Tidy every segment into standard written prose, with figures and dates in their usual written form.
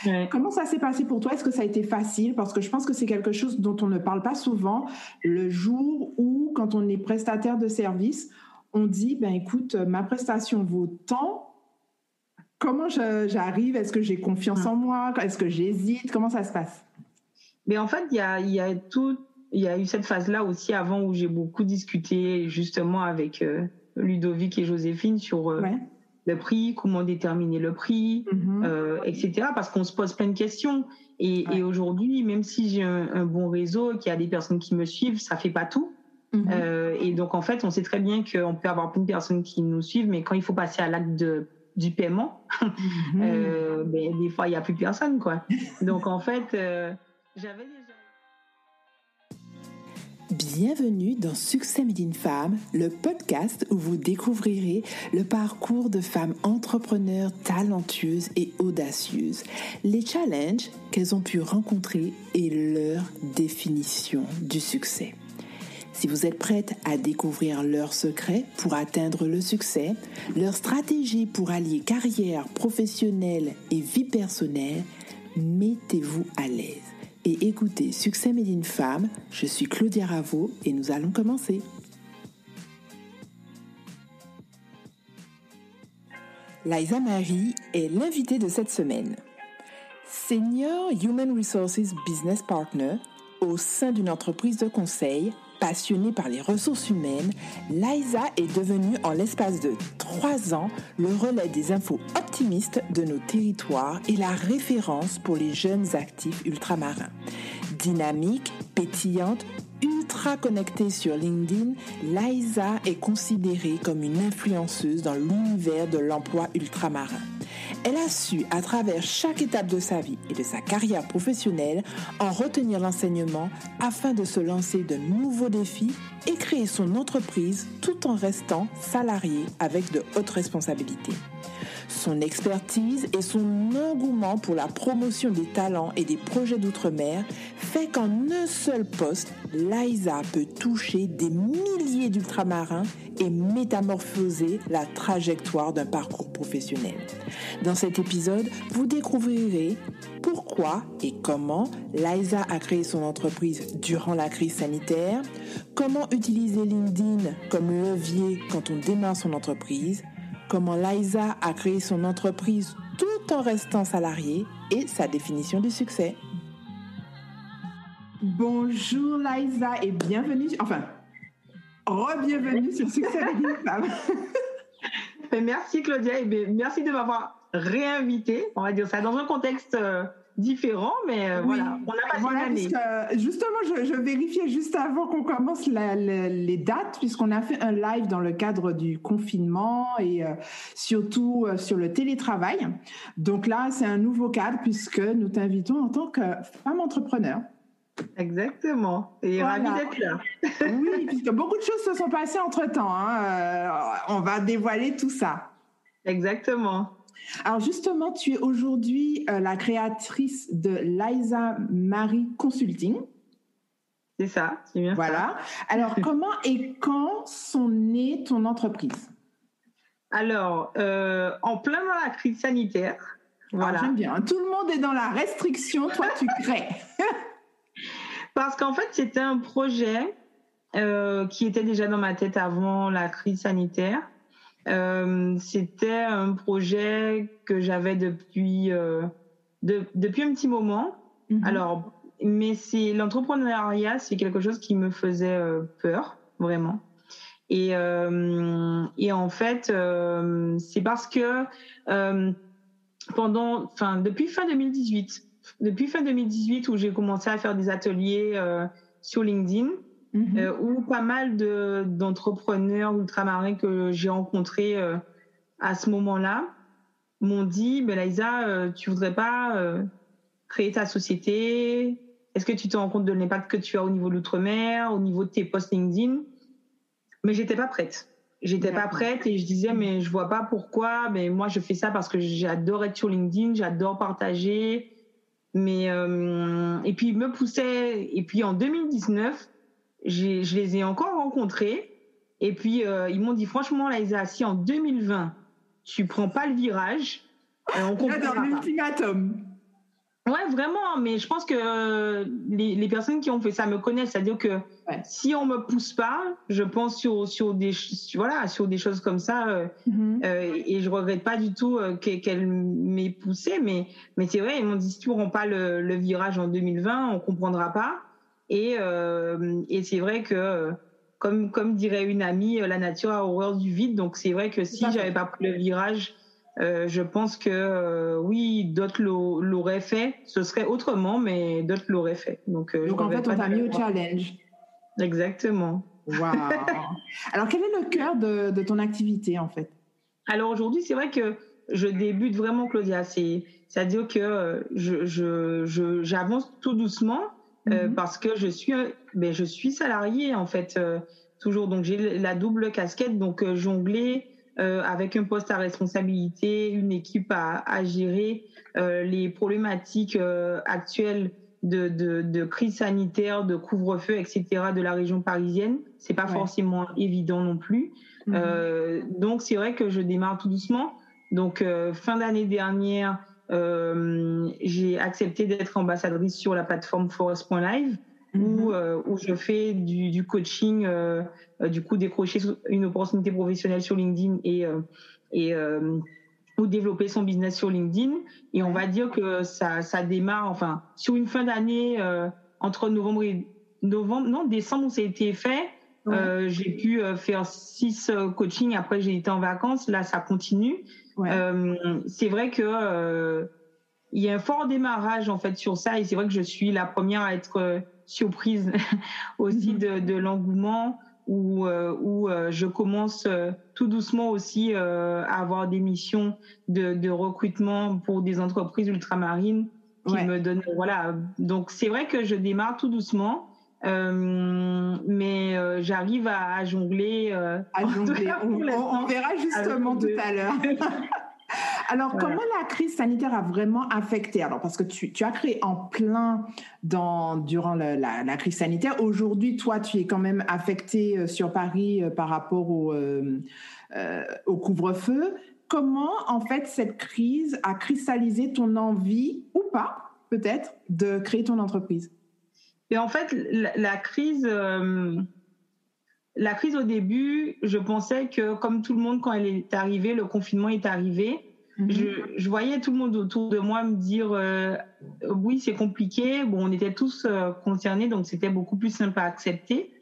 Ouais. Comment ça s'est passé pour toi? Est-ce que ça a été facile? Parce que je pense que c'est quelque chose dont on ne parle pas souvent. Le jour où, quand on est prestataire de service, on dit, ben écoute, ma prestation vaut tant. Comment j'arrive? Est-ce que j'ai confiance en moi? Est-ce que j'hésite? Comment ça se passe? Mais en fait, il y a eu cette phase-là aussi avant où j'ai beaucoup discuté justement avec Ludovic et Joséphine sur le prix, comment déterminer le prix, etc. Parce qu'on se pose plein de questions. Et aujourd'hui, même si j'ai un bon réseau, qu'il y a des personnes qui me suivent, ça fait pas tout. Et donc, en fait, on sait très bien qu'on peut avoir plein de personnes qui nous suivent, mais quand il faut passer à l'acte du paiement, ben, des fois, il n'y a plus personne, quoi. Donc, en fait, j'avais déjà... Bienvenue dans Succès Made in Femme, le podcast où vous découvrirez le parcours de femmes entrepreneurs talentueuses et audacieuses, les challenges qu'elles ont pu rencontrer et leur définition du succès. Si vous êtes prête à découvrir leurs secrets pour atteindre le succès, leurs stratégies pour allier carrière professionnelle et vie personnelle, mettez-vous à l'aise et écoutez Succès Made in Femme. Je suis Claudia Ravo et nous allons commencer. Liza Marie est l'invitée de cette semaine. Senior Human Resources Business Partner au sein d'une entreprise de conseil. Passionnée par les ressources humaines, Liza est devenue en l'espace de 3 ans le relais des infos optimistes de nos territoires et la référence pour les jeunes actifs ultramarins. Dynamique, pétillante, ultra connectée sur LinkedIn, Liza est considérée comme une influenceuse dans l'univers de l'emploi ultramarin. Elle a su, à travers chaque étape de sa vie et de sa carrière professionnelle, en retenir l'enseignement afin de se lancer de nouveaux défis et créer son entreprise tout en restant salariée avec de hautes responsabilités. Son expertise et son engouement pour la promotion des talents et des projets d'outre-mer fait qu'en un seul poste, Liza peut toucher des milliers d'ultramarins et métamorphoser la trajectoire d'un parcours professionnel. Dans cet épisode, vous découvrirez pourquoi et comment Liza a créé son entreprise durant la crise sanitaire, comment utiliser LinkedIn comme levier quand on démarre son entreprise, comment Liza a créé son entreprise tout en restant salariée et sa définition du succès. Bonjour Liza et bienvenue, re-bienvenue sur Succès Made in Femme. Merci Claudia et merci de m'avoir réinvitée, on va dire ça, dans un contexte différent, mais voilà, on a passé une année. Justement, je vérifiais juste avant qu'on commence les dates, puisqu'on a fait un live dans le cadre du confinement et surtout sur le télétravail. Donc là, c'est un nouveau cadre puisque nous t'invitons en tant que femme entrepreneur. Exactement, et ravie d'être là. Oui, puisque beaucoup de choses se sont passées entre-temps. On va dévoiler tout ça. Exactement. Alors justement, tu es aujourd'hui la créatrice de Liza Marie Consulting. C'est ça, c'est bien voilà. ça. Alors, comment et quand sont nées ton entreprise? Alors, en plein dans la crise sanitaire. Voilà. J'aime bien. Tout le monde est dans la restriction, toi tu crées. Parce qu'en fait, c'était un projet qui était déjà dans ma tête avant la crise sanitaire. C'était un projet que j'avais depuis un petit moment. Alors, mais l'entrepreneuriat, c'est quelque chose qui me faisait peur, vraiment. Et en fait, c'est parce que depuis fin 2018 où j'ai commencé à faire des ateliers sur LinkedIn, où pas mal d'entrepreneurs ultramarins que j'ai rencontrés à ce moment-là m'ont dit, Liza, tu voudrais pas créer ta société? Est-ce que tu te rends compte de l'impact que tu as au niveau de l'outre-mer, au niveau de tes posts LinkedIn? Mais j'étais pas prête. Pas prête et je disais, mais je vois pas pourquoi. Mais moi, je fais ça parce que j'adore être sur LinkedIn, j'adore partager. Mais et puis ils me poussaient. Et puis en 2019, je les ai encore rencontrés. Et puis ils m'ont dit, franchement, Liza, si en 2020 tu prends pas le virage, on comprendra pas. L'ultimatum. Ouais, vraiment, mais je pense que les personnes qui ont fait ça me connaissent, c'est-à-dire que si on me pousse pas, je pense sur des choses comme ça, et je regrette pas du tout qu'elle m'ait poussée, mais c'est vrai, ils m'ont dit si tu prends pas le virage en 2020, on comprendra pas, et c'est vrai que comme dirait une amie, la nature a horreur du vide, donc c'est vrai que si j'avais pas pris le virage, je pense que oui, d'autres l'auraient fait. Ce serait autrement, mais d'autres l'auraient fait. Donc en fait, on t'a mis au challenge. Exactement. Waouh. Alors, quel est le cœur de ton activité, en fait? Alors aujourd'hui, c'est vrai que je débute vraiment, Claudia. C'est-à-dire que j'avance tout doucement parce que je suis salariée, en fait, toujours. Donc j'ai la double casquette, donc jongler avec un poste à responsabilité, une équipe à gérer, les problématiques actuelles de crise sanitaire, de couvre-feu, etc. de la région parisienne, c'est pas forcément évident non plus. Donc c'est vrai que je démarre tout doucement. Donc fin d'année dernière, j'ai accepté d'être ambassadrice sur la plateforme Forest.live. Où je fais du coaching, du coup décrocher une opportunité professionnelle sur LinkedIn ou développer son business sur LinkedIn. Et on va dire que ça démarre, enfin, sur une fin d'année, entre décembre où ça a été fait, j'ai pu faire 6 coachings. Après, j'ai été en vacances. Là, ça continue. C'est vrai que il y a un fort démarrage en fait sur ça, et c'est vrai que je suis la première à être surprise aussi de l'engouement où je commence tout doucement aussi à avoir des missions de recrutement pour des entreprises ultramarines qui me donnent, voilà. Donc c'est vrai que je démarre tout doucement, mais j'arrive à jongler. On verra justement tout à l'heure. Alors, comment la crise sanitaire a vraiment affecté? Alors, parce que tu as créé en plein durant la crise sanitaire. Aujourd'hui, toi, tu es quand même affecté sur Paris par rapport au couvre-feu. Comment, en fait, cette crise a cristallisé ton envie, ou pas, peut-être, de créer ton entreprise? Et en fait, la crise au début, je pensais que, comme tout le monde, quand elle est arrivée, le confinement est arrivé, je voyais tout le monde autour de moi me dire oui, c'est compliqué. Bon, on était tous concernés, donc c'était beaucoup plus simple à accepter.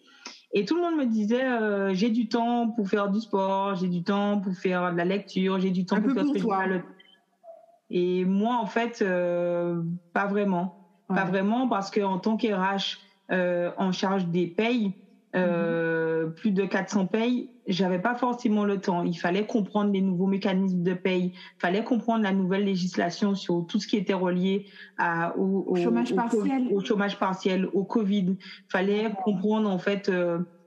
Et tout le monde me disait j'ai du temps pour faire du sport, j'ai du temps pour faire de la lecture, j'ai du temps pour faire ce que je veux. Et moi, en fait, pas vraiment. Pas vraiment, parce qu'en tant qu'RH en charge des payes, plus de 400 payes, j'avais pas forcément le temps. Il fallait comprendre les nouveaux mécanismes de paye, il fallait comprendre la nouvelle législation sur tout ce qui était relié au chômage partiel, au Covid. Il fallait comprendre en fait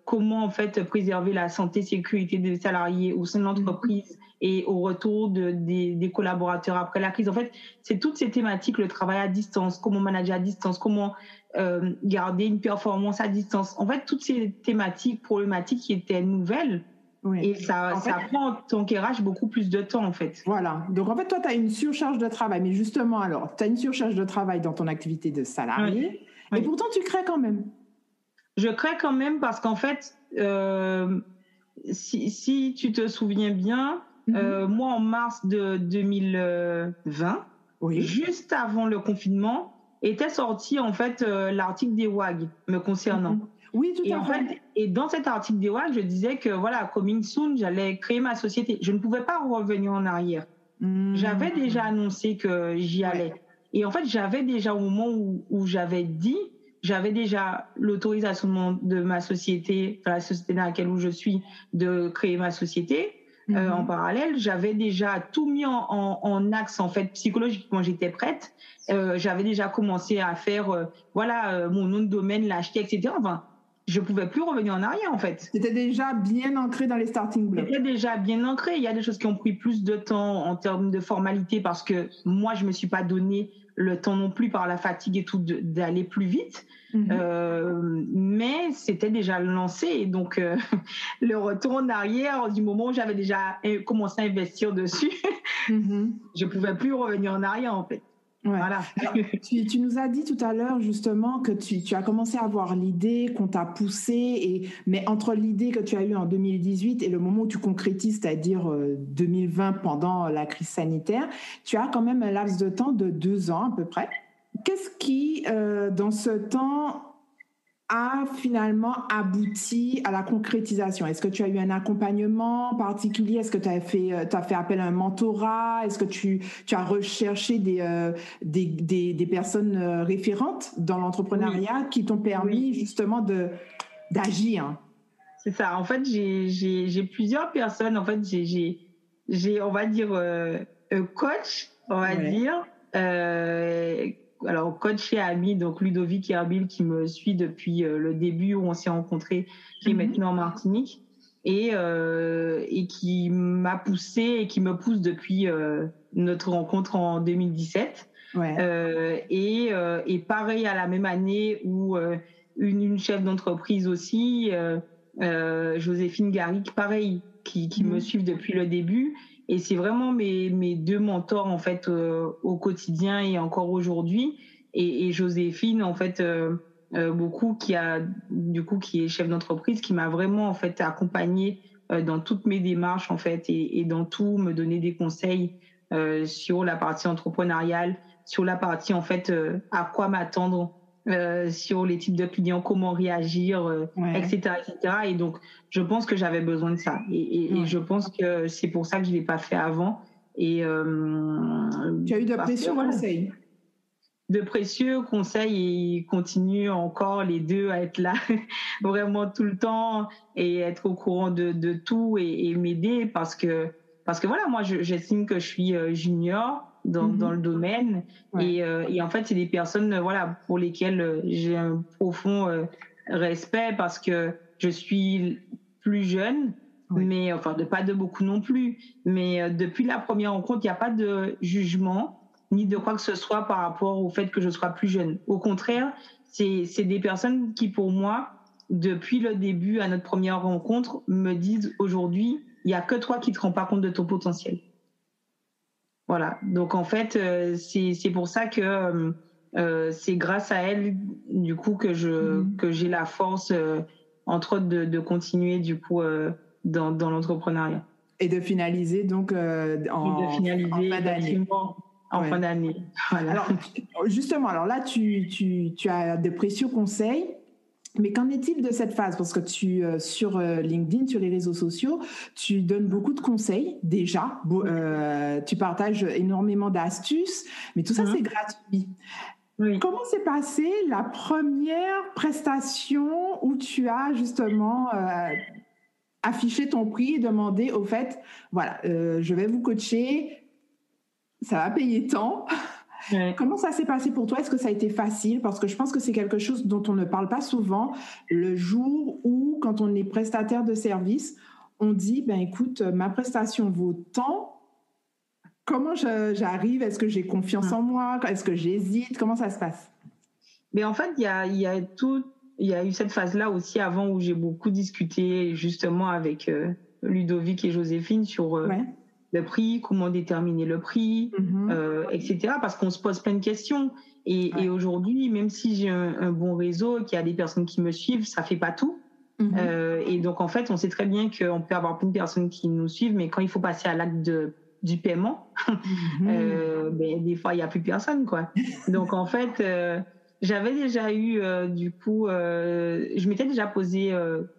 comment en fait préserver la santé et sécurité des salariés au sein de l'entreprise et au retour des collaborateurs après la crise. En fait, c'est toutes ces thématiques, le travail à distance, comment manager à distance, comment garder une performance à distance. En fait, toutes ces problématiques qui étaient nouvelles, et ça prend en tant qu'RH beaucoup plus de temps, en fait. Voilà. Donc, en fait, toi, tu as une surcharge de travail. Mais justement, alors, tu as une surcharge de travail dans ton activité de salarié. Et pourtant, tu crées quand même. Je crée quand même parce qu'en fait, si tu te souviens bien, moi, en mars de 2020, juste avant le confinement, était sorti en fait l'article des WAG me concernant. Oui, tout à fait. Et dans cet article des WAG, je disais que voilà, coming soon, j'allais créer ma société. Je ne pouvais pas revenir en arrière. J'avais déjà annoncé que j'y allais. Et en fait, j'avais déjà, au moment où j'avais déjà l'autorisation de ma société, la société dans laquelle je suis, de créer ma société. En parallèle, j'avais déjà tout mis en axe, en fait, psychologiquement, j'étais prête. J'avais déjà commencé à faire, mon nom de domaine, l'acheter, etc. Enfin, je pouvais plus revenir en arrière, en fait. C'était déjà bien ancré dans les starting blocks. C'était déjà bien ancré. Il y a des choses qui ont pris plus de temps en termes de formalité parce que moi, je me suis pas donné le temps non plus par la fatigue et tout d'aller plus vite. Mais c'était déjà lancé. Et donc, le retour en arrière, du moment où j'avais déjà commencé à investir dessus, je pouvais plus revenir en arrière, en fait. Ouais. Voilà. Alors, tu nous as dit tout à l'heure justement que tu as commencé à avoir l'idée, qu'on t'a poussé, mais entre l'idée que tu as eue en 2018 et le moment où tu concrétises, c'est-à-dire 2020 pendant la crise sanitaire, tu as quand même un laps de temps de 2 ans à peu près. Qu'est-ce qui, dans ce temps, a finalement abouti à la concrétisation? Est-ce que tu as eu un accompagnement particulier? Est-ce que tu as fait appel à un mentorat? Est-ce que tu as recherché des personnes référentes dans l'entrepreneuriat qui t'ont permis justement d'agir? C'est ça. En fait, j'ai plusieurs personnes. En fait, j'ai on va dire, un coach, on va dire. Alors, coach et ami, donc Ludovic Herbil, qui me suit depuis le début où on s'est rencontrés, qui est maintenant en Martinique, et qui m'a poussé et qui me pousse depuis notre rencontre en 2017. Et pareil, à la même année où une chef d'entreprise aussi, Joséphine Garrick, pareil, qui me suivent depuis le début. Et c'est vraiment mes 2 mentors, en fait, au quotidien et encore aujourd'hui. Et Joséphine, en fait, beaucoup, qui est chef d'entreprise, qui m'a vraiment, en fait, accompagnée dans toutes mes démarches, en fait, et dans tout, me donner des conseils sur la partie entrepreneuriale, sur la partie, en fait, à quoi m'attendre, sur les types de clients, comment réagir, etc., etc. Et donc, je pense que j'avais besoin de ça. Et je pense que c'est pour ça que je ne l'ai pas fait avant. Et, tu as eu de précieux conseils. De précieux conseils, et ils continuent encore les 2 à être là vraiment tout le temps et être au courant de tout et m'aider parce que voilà, moi, j'estime que je suis junior dans le domaine. Et en fait, c'est des personnes, voilà, pour lesquelles j'ai un profond respect parce que je suis plus jeune, mais enfin, pas de beaucoup non plus. Mais depuis la première rencontre, il n'y a pas de jugement ni de quoi que ce soit par rapport au fait que je sois plus jeune. Au contraire, c'est des personnes qui, pour moi, depuis le début à notre première rencontre, me disent aujourd'hui, il n'y a que toi qui ne te rends pas compte de ton potentiel. Voilà. Donc, en fait, c'est pour ça que c'est grâce à elle, du coup, que j'ai la force, entre autres, de continuer, du coup, dans l'entrepreneuriat. Et de finaliser, donc, en fin d'année. En fin d'année. Voilà. Alors, justement, là, tu as de précieux conseils. Mais qu'en est-il de cette phase? Parce que sur LinkedIn, sur les réseaux sociaux, tu donnes beaucoup de conseils déjà. Tu partages énormément d'astuces, mais tout ça, c'est gratuit. Oui. Comment s'est passée la première prestation où tu as justement affiché ton prix et demandé au fait, voilà, je vais vous coacher, ça va payer tant. Comment ça s'est passé pour toi? Est-ce que ça a été facile? Parce que je pense que c'est quelque chose dont on ne parle pas souvent. Le jour où, quand on est prestataire de service, on dit, ben écoute, ma prestation vaut tant. Comment j'arrive? Est-ce que j'ai confiance en moi? Est-ce que j'hésite? Comment ça se passe? Mais en fait, il y a eu cette phase-là aussi avant où j'ai beaucoup discuté justement avec Ludovic et Joséphine sur le prix, comment déterminer le prix, etc. Parce qu'on se pose plein de questions. Et aujourd'hui, même si j'ai un bon réseau, qu'il y a des personnes qui me suivent, ça fait pas tout. Et donc, en fait, on sait très bien qu'on peut avoir plein de personnes qui nous suivent, mais quand il faut passer à l'acte du paiement, des fois, il n'y a plus personne, quoi. Donc, en fait, j'avais déjà eu, je m'étais déjà posé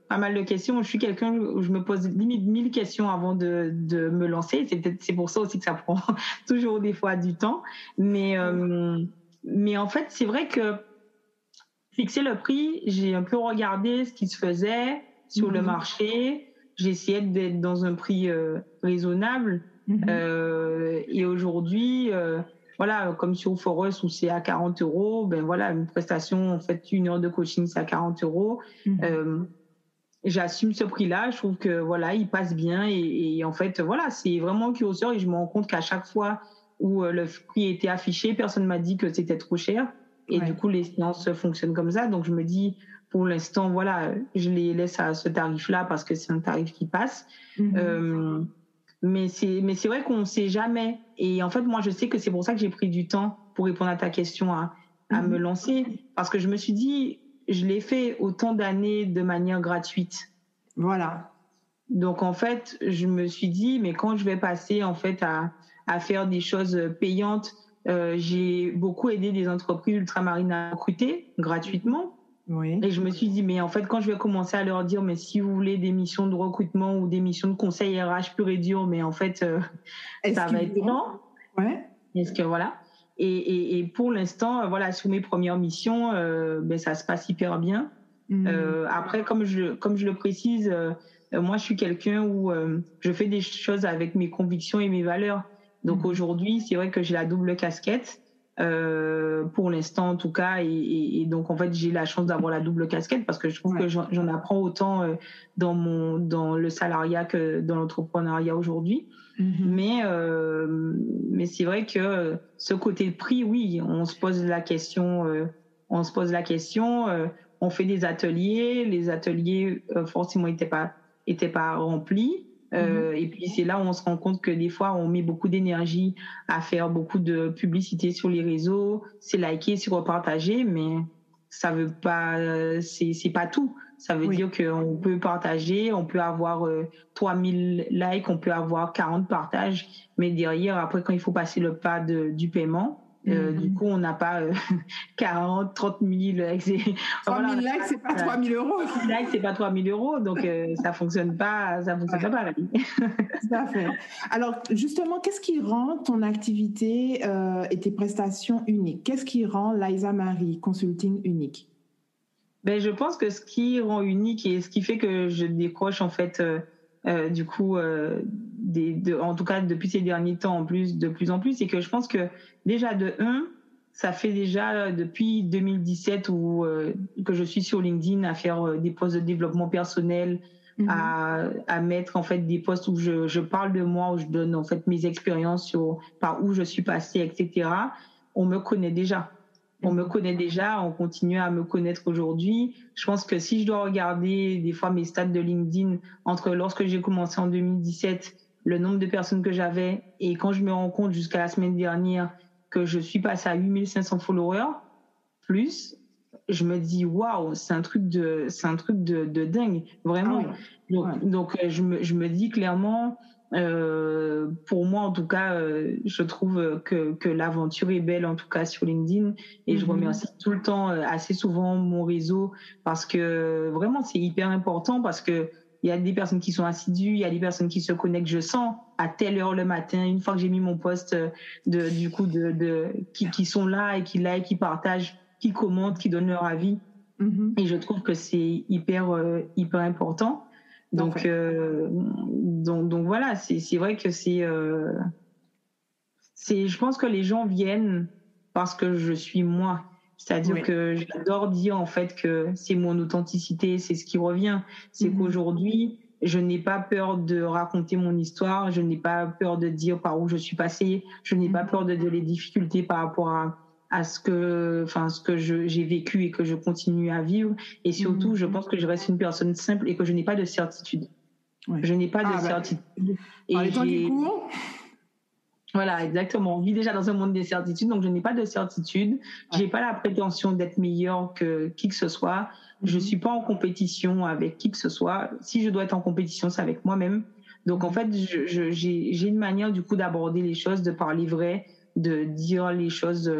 pas mal de questions. Je suis quelqu'un où je me pose limite 1000 questions avant de me lancer. C'est pour ça aussi que ça prend toujours des fois du temps. Mais en fait, c'est vrai que fixer le prix, j'ai un peu regardé ce qui se faisait sur le marché. J'ai essayé d'être dans un prix raisonnable. Et aujourd'hui, voilà, comme sur Forest où c'est à 40 €, ben voilà, une prestation, en fait, 1 heure de coaching, c'est à 40 €. J'assume ce prix-là. Je trouve que voilà, il passe bien et en fait, voilà, c'est vraiment curseur et je me rends compte qu'à chaque fois où le prix était affiché, personne m'a dit que c'était trop cher. Et du coup, les séances fonctionnent comme ça. Donc, je me dis, pour l'instant, voilà, je les laisse à ce tarif-là parce que c'est un tarif qui passe. Mais c'est vrai qu'on ne sait jamais. Et en fait, moi, je sais que c'est pour ça que j'ai pris du temps pour répondre à ta question, à me lancer, parce que je me suis dit, je l'ai fait autant d'années de manière gratuite. Voilà. Donc, en fait, je me suis dit, mais quand je vais passer, en fait, à faire des choses payantes, j'ai beaucoup aidé des entreprises ultramarines à recruter gratuitement. Oui. Et je me suis dit, mais en fait, quand je vais commencer à leur dire, mais si vous voulez des missions de recrutement ou des missions de conseil RH pur et dur, mais en fait, ça va être lent. Ouais. Est-ce que voilà. Et pour l'instant, voilà, sur mes premières missions, ça se passe hyper bien. Après, comme je le précise, moi, je suis quelqu'un où je fais des choses avec mes convictions et mes valeurs. Donc aujourd'hui, c'est vrai que j'ai la double casquette, pour l'instant en tout cas. Et donc, en fait, j'ai la chance d'avoir la double casquette parce que je trouve que j'en apprends autant dans le salariat que dans l'entrepreneuriat aujourd'hui. Mais c'est vrai que ce côté prix, oui, on se pose la question. On fait des ateliers. Les ateliers forcément n'étaient pas remplis. Et puis c'est là où on se rend compte que des fois on met beaucoup d'énergie à faire beaucoup de publicité sur les réseaux, c'est liker, c'est repartager, mais ça veut pas, c'est pas tout. Ça veut dire qu'on peut partager, on peut avoir 3000 likes, on peut avoir 40 partages, mais derrière, après, quand il faut passer le pas du paiement, du coup, on n'a pas 40, 30 000 likes. 3 000 likes, c'est pas 3 000 euros. 3 000 likes, c'est pas 3 000 euros, donc ça fonctionne pas pareil. Tout à fait. Alors, justement, qu'est-ce qui rend ton activité et tes prestations uniques? Qu'est-ce qui rend Liza Marie Consulting unique? Je pense que ce qui rend unique et ce qui fait que je décroche en fait, du coup, en tout cas depuis ces derniers temps de plus en plus, c'est que je pense que déjà ça fait déjà depuis 2017 que je suis sur LinkedIn à faire des posts de développement personnel, à mettre en fait des posts où je parle de moi, où je donne en fait mes expériences par où je suis passée, etc. On me connaît déjà. On continue à me connaître aujourd'hui. Je pense que si je dois regarder des fois mes stats de LinkedIn entre lorsque j'ai commencé en 2017, le nombre de personnes que j'avais, et quand je me rends compte jusqu'à la semaine dernière que je suis passée à 8500 followers, plus, je me dis waouh, c'est un truc de dingue, vraiment. Donc je me dis clairement, pour moi en tout cas, je trouve que l'aventure est belle en tout cas sur LinkedIn, et je remercie tout le temps, assez souvent, mon réseau, parce que vraiment c'est hyper important, parce que il y a des personnes qui sont assidues, il y a des personnes qui se connectent, je sens, à telle heure le matin, une fois que j'ai mis mon post, qui sont là et qui like, qui partagent, qui commentent, qui donnent leur avis. Et je trouve que c'est hyper important. Donc voilà, c'est vrai que je pense que les gens viennent parce que je suis moi. C'est-à-dire que j'adore dire en fait que c'est mon authenticité, c'est ce qui revient. C'est qu'aujourd'hui, je n'ai pas peur de raconter mon histoire, je n'ai pas peur de dire par où je suis passée, je n'ai pas peur de dire les difficultés par rapport à ce que j'ai vécu et que je continue à vivre. Et surtout, je pense que je reste une personne simple et que je n'ai pas de certitude. Je n'ai pas de certitude. Et les temps qui courent. Voilà, exactement. On vit déjà dans un monde d'incertitude, donc je n'ai pas de certitude. J'ai pas la prétention d'être meilleure que qui que ce soit. Je suis pas en compétition avec qui que ce soit. Si je dois être en compétition, c'est avec moi-même. Donc en fait, j'ai une manière du coup d'aborder les choses, de parler vrai, de dire les choses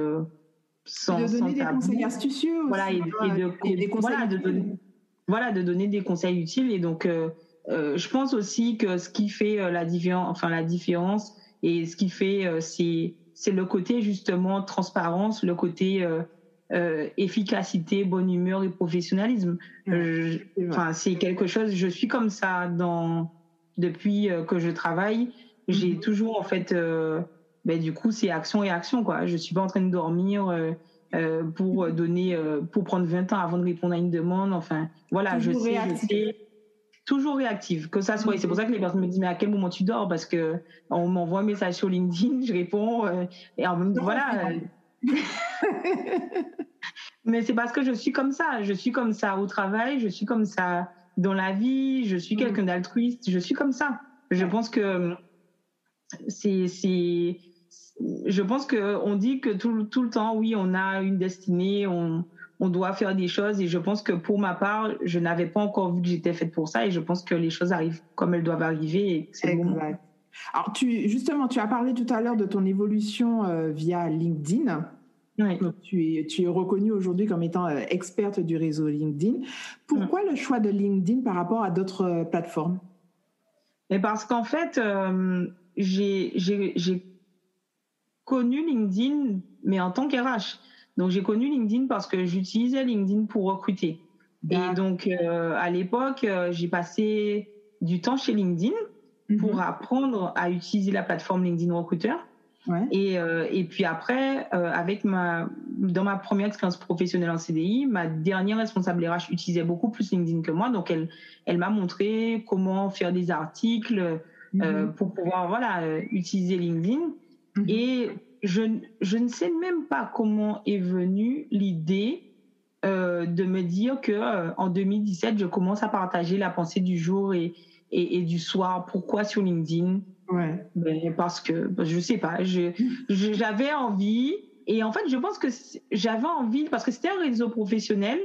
sans de donner des conseils astucieux aussi. Voilà, de donner des conseils utiles. Et donc je pense aussi que ce qui fait la différence, et ce qui fait, c'est le côté justement transparence, le côté efficacité, bonne humeur et professionnalisme. C'est quelque chose. Je suis comme ça depuis que je travaille. J'ai toujours en fait, du coup, c'est action et action, quoi. Je suis pas en train de dormir pour prendre 20 ans avant de répondre à une demande. Enfin, voilà, je sais. Toujours réactive, que ça soit. C'est pour ça que les personnes me disent, mais à quel moment tu dors? Parce que on m'envoie un message sur LinkedIn, je réponds, et en même temps, voilà. Mais c'est parce que je suis comme ça. Je suis comme ça au travail, je suis comme ça dans la vie, je suis quelqu'un d'altruiste, je suis comme ça. Je pense que je pense qu'on dit que tout le temps, oui, on a une destinée, on doit faire des choses. Et je pense que pour ma part, je n'avais pas encore vu que j'étais faite pour ça. Et je pense que les choses arrivent comme elles doivent arriver. Et c'est le moment. Alors, justement, tu as parlé tout à l'heure de ton évolution via LinkedIn. Oui. Donc, tu es reconnue aujourd'hui comme étant experte du réseau LinkedIn. Pourquoi le choix de LinkedIn par rapport à d'autres plateformes? Mais parce qu'en fait, j'ai connu LinkedIn, mais en tant qu'RH. Donc, j'ai connu LinkedIn parce que j'utilisais LinkedIn pour recruter. Et donc, à l'époque, j'ai passé du temps chez LinkedIn pour apprendre à utiliser la plateforme LinkedIn Recruteur. Ouais. Et puis après, dans ma première expérience professionnelle en CDI, ma dernière responsable RH utilisait beaucoup plus LinkedIn que moi. Donc, elle m'a montré comment faire des articles pour pouvoir utiliser LinkedIn. Et je ne sais même pas comment est venue l'idée de me dire que en 2017, je commence à partager la pensée du jour et du soir. Pourquoi sur LinkedIn? Ouais. Ben, parce que je sais pas, j'avais envie, et en fait je pense que j'avais envie parce que c'était un réseau professionnel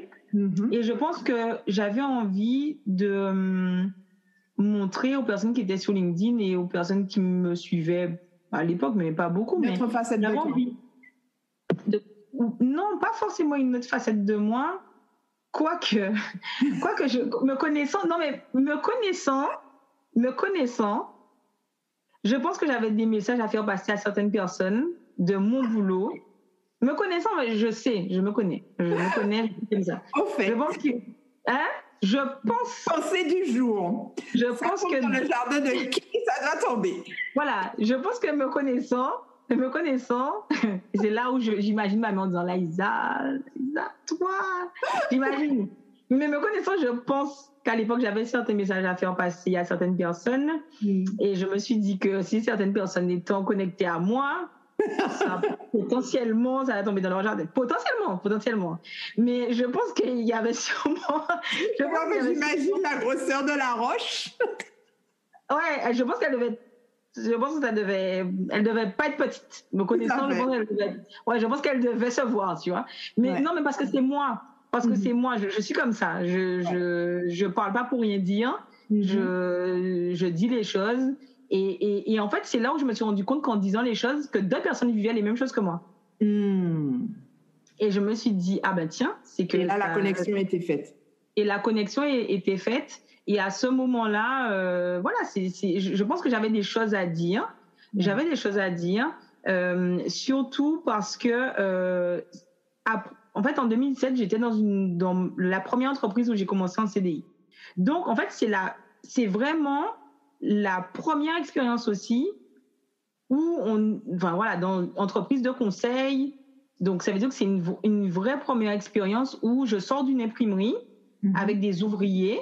et je pense que j'avais envie de montrer aux personnes qui étaient sur LinkedIn et aux personnes qui me suivaient à l'époque, mais pas beaucoup, mais j'avais envie non, pas forcément une autre facette de moi, quoique me connaissant, je pense que j'avais des messages à faire passer à certaines personnes de mon boulot. Me connaissant, je me connais comme ça. Au fait. Je pense que, pensée du jour. Je pense que dans le jardin de qui ça doit tomber. Voilà, je pense que me connaissant, c'est là où j'imagine ma mère en disant là, Isa, toi, j'imagine. Mais me connaissant, je pense qu'à l'époque, j'avais certains messages à faire passer à certaines personnes. Et je me suis dit que si certaines personnes étant connectées à moi, potentiellement, ça va tomber dans leur jardin. Potentiellement. Mais je pense qu'il y avait sûrement... J'imagine la grosseur de la roche. Ouais, je pense que elle devait pas être petite. Me connaissant, je pense qu'elle devait se voir, tu vois. Mais non, mais parce que c'est moi. Parce que c'est moi, je suis comme ça. Je parle pas pour rien dire. Je dis les choses. Et en fait, c'est là où je me suis rendu compte qu'en disant les choses, que d'autres personnes vivaient les mêmes choses que moi. Et je me suis dit, ah ben tiens, c'est que... Et là, la connexion était faite. Et la connexion était faite. Et à ce moment-là, je pense que j'avais des choses à dire. J'avais des choses à dire, surtout parce que... en fait, en 2017, j'étais dans la première entreprise où j'ai commencé en CDI. Donc, en fait, c'est vraiment la première expérience aussi où dans entreprise de conseil. Donc, ça veut dire que c'est une vraie première expérience où je sors d'une imprimerie avec des ouvriers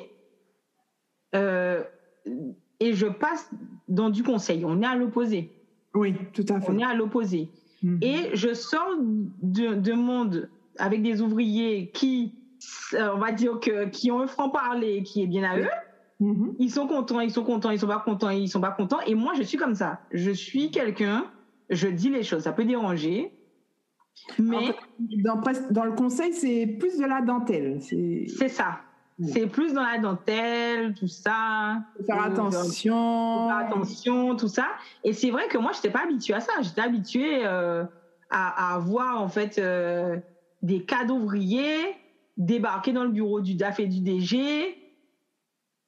et je passe dans du conseil. On est à l'opposé. Oui, tout à fait. On est à l'opposé. Et je sors de monde avec des ouvriers qui, on va dire qui ont un franc-parler qui est bien à eux. Ils sont contents, ils sont pas contents. Et moi, je suis comme ça. Je suis quelqu'un, je dis les choses. Ça peut déranger, mais... Dans le conseil, c'est plus de la dentelle. C'est ça. C'est plus dans la dentelle, tout ça. Faire attention, tout ça. Et c'est vrai que moi, je n'étais pas habituée à ça. J'étais habituée à avoir, en fait, des cas d'ouvriers débarquer dans le bureau du DAF et du DG,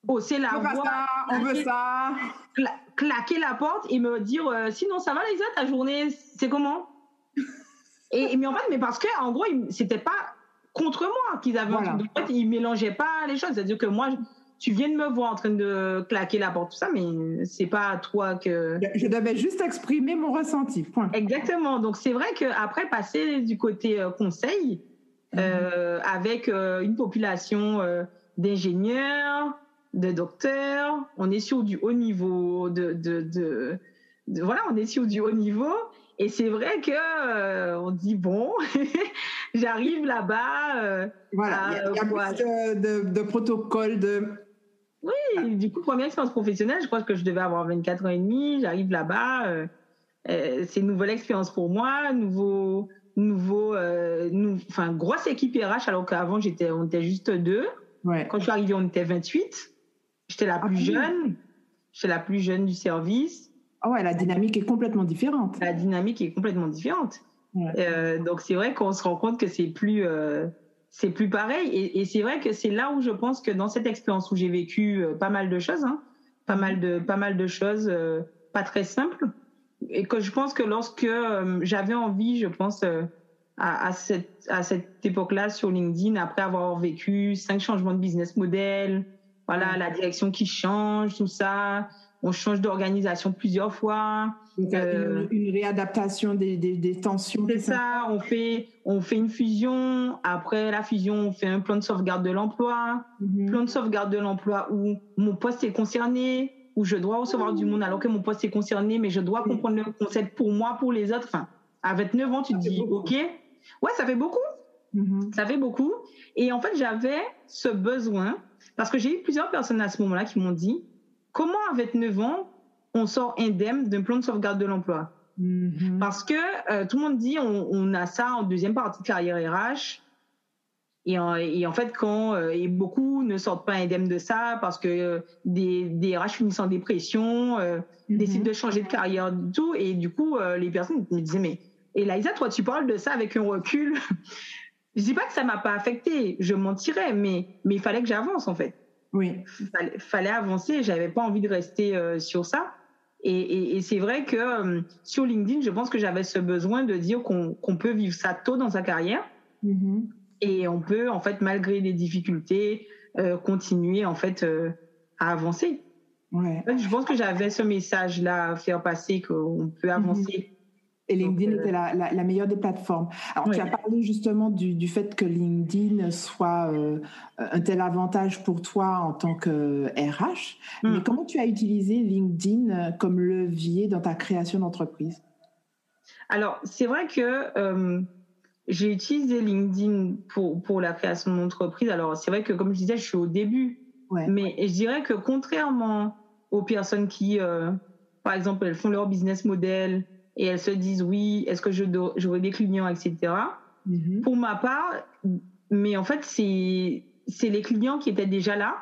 hausser la voix. On veut ça. Claquer la porte et me dire sinon, ça va, Lisa, ta journée, c'est comment? mais en fait, parce qu'en gros, c'était pas contre moi qu'ils avaient un truc. En fait, ils mélangeaient pas les choses. C'est-à-dire que moi, tu viens de me voir en train de claquer la porte, tout ça, mais c'est pas à toi que... Je devais juste exprimer mon ressenti, point. Exactement. Donc, c'est vrai qu'après, passer du côté conseil, avec une population d'ingénieurs, de docteurs, on est sur du haut niveau, on est sur du haut niveau. Et c'est vrai que on dit bon, j'arrive là-bas. Il y a plus de protocole Oui, du coup, première expérience professionnelle, je crois que je devais avoir 24 ans et demi. J'arrive là-bas, c'est une nouvelle expérience pour moi, grosse équipe RH, alors qu'avant, on était juste 2. Ouais. Quand je suis arrivée, on était 28. J'étais la plus jeune. J'étais la plus jeune du service. Ah ouais, la dynamique est complètement différente. La dynamique est complètement différente. Ouais. Donc, c'est vrai qu'on se rend compte que c'est plus pareil. Et c'est vrai que c'est là où je pense que dans cette expérience où j'ai vécu pas mal de choses, pas mal de choses pas très simples, et que je pense que lorsque j'avais envie, je pense, à cette époque-là sur LinkedIn, après avoir vécu 5 changements de business model, voilà, la direction qui change, tout ça, on change d'organisation plusieurs fois. Donc, une réadaptation des tensions. C'est ça, on fait une fusion. Après la fusion, on fait un plan de sauvegarde de l'emploi. Plan de sauvegarde de l'emploi où mon poste est concerné, où je dois recevoir du monde alors que mon poste est concerné, mais je dois comprendre le concept pour moi, pour les autres. Enfin, à 29 ans, tu te dis, OK. Ouais, ça fait beaucoup. Ça fait beaucoup. Et en fait, j'avais ce besoin, parce que j'ai eu plusieurs personnes à ce moment-là qui m'ont dit, comment à 29 ans, on sort indemne d'un plan de sauvegarde de l'emploi? Parce que tout le monde dit, on a ça en deuxième partie de carrière RH. Et en fait, et beaucoup ne sortent pas indemnes de ça parce que des RH finissent en dépression, décident de changer de carrière du tout. Et du coup, les personnes me disaient, mais Eliza, toi, tu parles de ça avec un recul. Je dis pas que ça m'a pas affectée, je mentirais, mais il fallait que j'avance, en fait. Oui. Fallait avancer, j'avais pas envie de rester sur ça. Et c'est vrai que sur LinkedIn, je pense que j'avais ce besoin de dire qu'on peut vivre ça tôt dans sa carrière. Et on peut, en fait, malgré les difficultés, continuer, en fait, à avancer. Ouais. En fait, je pense que j'avais ce message-là à faire passer, qu'on peut avancer. Et LinkedIn était la meilleure des plateformes. Alors, tu as parlé justement du fait que LinkedIn soit un tel avantage pour toi en tant que RH. Mais comment tu as utilisé LinkedIn comme levier dans ta création d'entreprise? Alors, c'est vrai que j'ai utilisé LinkedIn pour la création d'entreprise. Alors, c'est vrai que, comme je disais, je suis au début. Mais je dirais que contrairement aux personnes qui, par exemple, elles font leur business model et elles se disent, oui, est-ce que j'aurai des clients, etc. Pour ma part, mais en fait, c'est les clients qui étaient déjà là,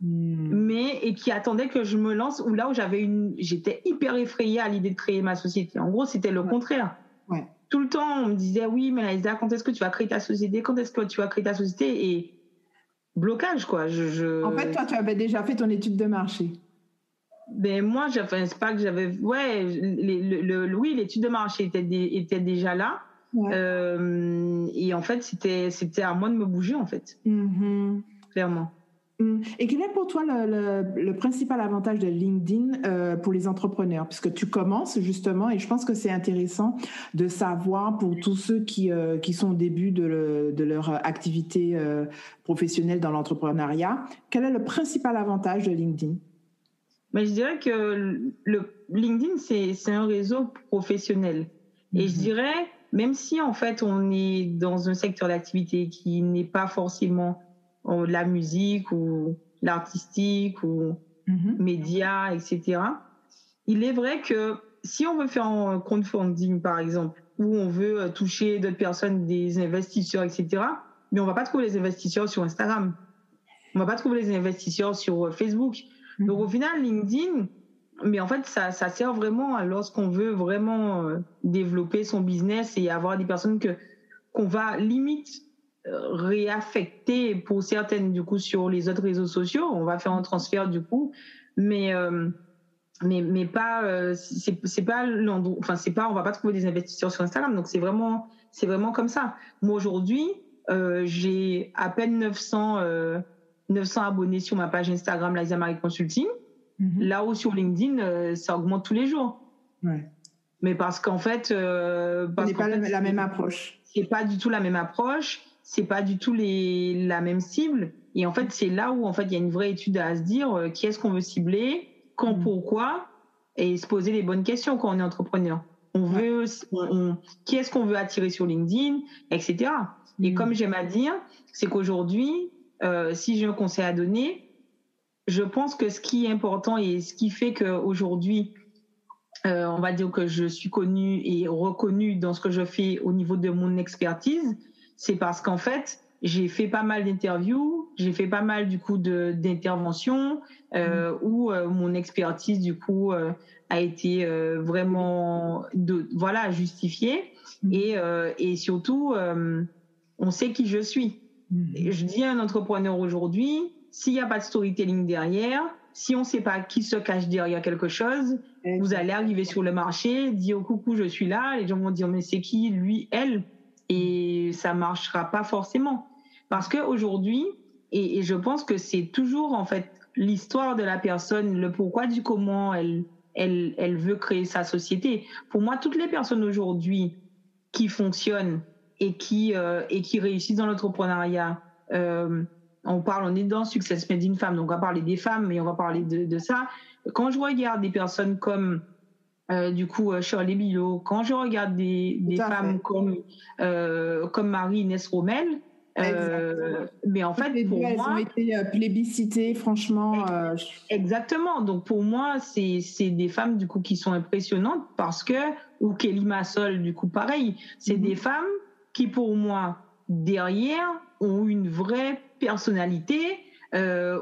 et qui attendaient que je me lance, ou là où j'étais hyper effrayée à l'idée de créer ma société. En gros, c'était le contraire. Tout le temps, on me disait, oui, mais Eliza, quand est-ce que tu vas créer ta société? Quand est-ce que tu vas créer ta société? Et blocage, quoi. En fait, toi, tu avais déjà fait ton étude de marché. Ben moi, c'est pas que j'avais. Ouais, oui, l'étude de marché était déjà là. Et en fait, c'était à moi de me bouger, en fait. Clairement. Et quel est pour toi le principal avantage de LinkedIn pour les entrepreneurs? Puisque tu commences justement, et je pense que c'est intéressant de savoir pour tous ceux qui sont au début de leur activité professionnelle dans l'entrepreneuriat, quel est le principal avantage de LinkedIn? Mais je dirais que LinkedIn, c'est un réseau professionnel. Et je dirais, même si en fait on est dans un secteur d'activité qui n'est pas forcément la musique ou l'artistique ou médias, etc., il est vrai que si on veut faire un crowdfunding, par exemple, où on veut toucher d'autres personnes, des investisseurs, etc., mais on va pas trouver les investisseurs sur Instagram. On va pas trouver les investisseurs sur Facebook. Donc au final, LinkedIn, mais en fait, ça sert vraiment lorsqu'on veut vraiment développer son business et avoir des personnes qu'on va limite réaffecter pour certaines du coup sur les autres réseaux sociaux. On va faire un transfert du coup, mais pas c'est pas l'endroit. Enfin c'est pas, on va pas trouver des investisseurs sur Instagram. Donc c'est vraiment comme ça. Moi aujourd'hui, j'ai à peine 900 abonnés sur ma page Instagram Liza Marie Consulting. Là où sur LinkedIn, ça augmente tous les jours. Mais parce qu'en fait, ce n'est pas la même approche. C'est pas du tout la même approche. C'est pas du tout la même cible. Et en fait, c'est là où en fait il y a une vraie étude à se dire qui est-ce qu'on veut cibler, quand, pourquoi, et se poser les bonnes questions quand on est entrepreneur. Qui est-ce qu'on veut attirer sur LinkedIn, etc. Et comme j'aime à dire, c'est qu'aujourd'hui, si j'ai un conseil à donner, je pense que ce qui est important et ce qui fait qu'aujourd'hui, on va dire que je suis connue et reconnue dans ce que je fais au niveau de mon expertise, c'est parce qu'en fait, j'ai fait pas mal d'interviews, j'ai fait pas mal du coup d'interventions où mon expertise du coup a été vraiment justifiée et surtout on sait qui je suis. Je dis à un entrepreneur aujourd'hui, s'il n'y a pas de storytelling derrière, si on ne sait pas qui se cache derrière quelque chose, vous allez arriver sur le marché, dire coucou, je suis là, les gens vont dire mais c'est qui, lui, elle, et ça ne marchera pas forcément. Parce qu'aujourd'hui, et je pense que c'est toujours en fait l'histoire de la personne, le pourquoi du comment elle veut créer sa société. Pour moi, toutes les personnes aujourd'hui qui fonctionnent et qui réussissent dans l'entrepreneuriat, on est dans Success Made in Femme, donc on va parler des femmes, mais on va parler de ça. Quand je regarde des personnes comme Shirley Billot, quand je regarde des femmes comme Marie-Inès Rommel, mais en fait, pour moi, elles ont été plébiscitées, franchement. Exactement. Donc pour moi, c'est des femmes du coup qui sont impressionnantes parce que, ou Kelly Massol, du coup pareil, c'est des femmes qui pour moi derrière ont une vraie personnalité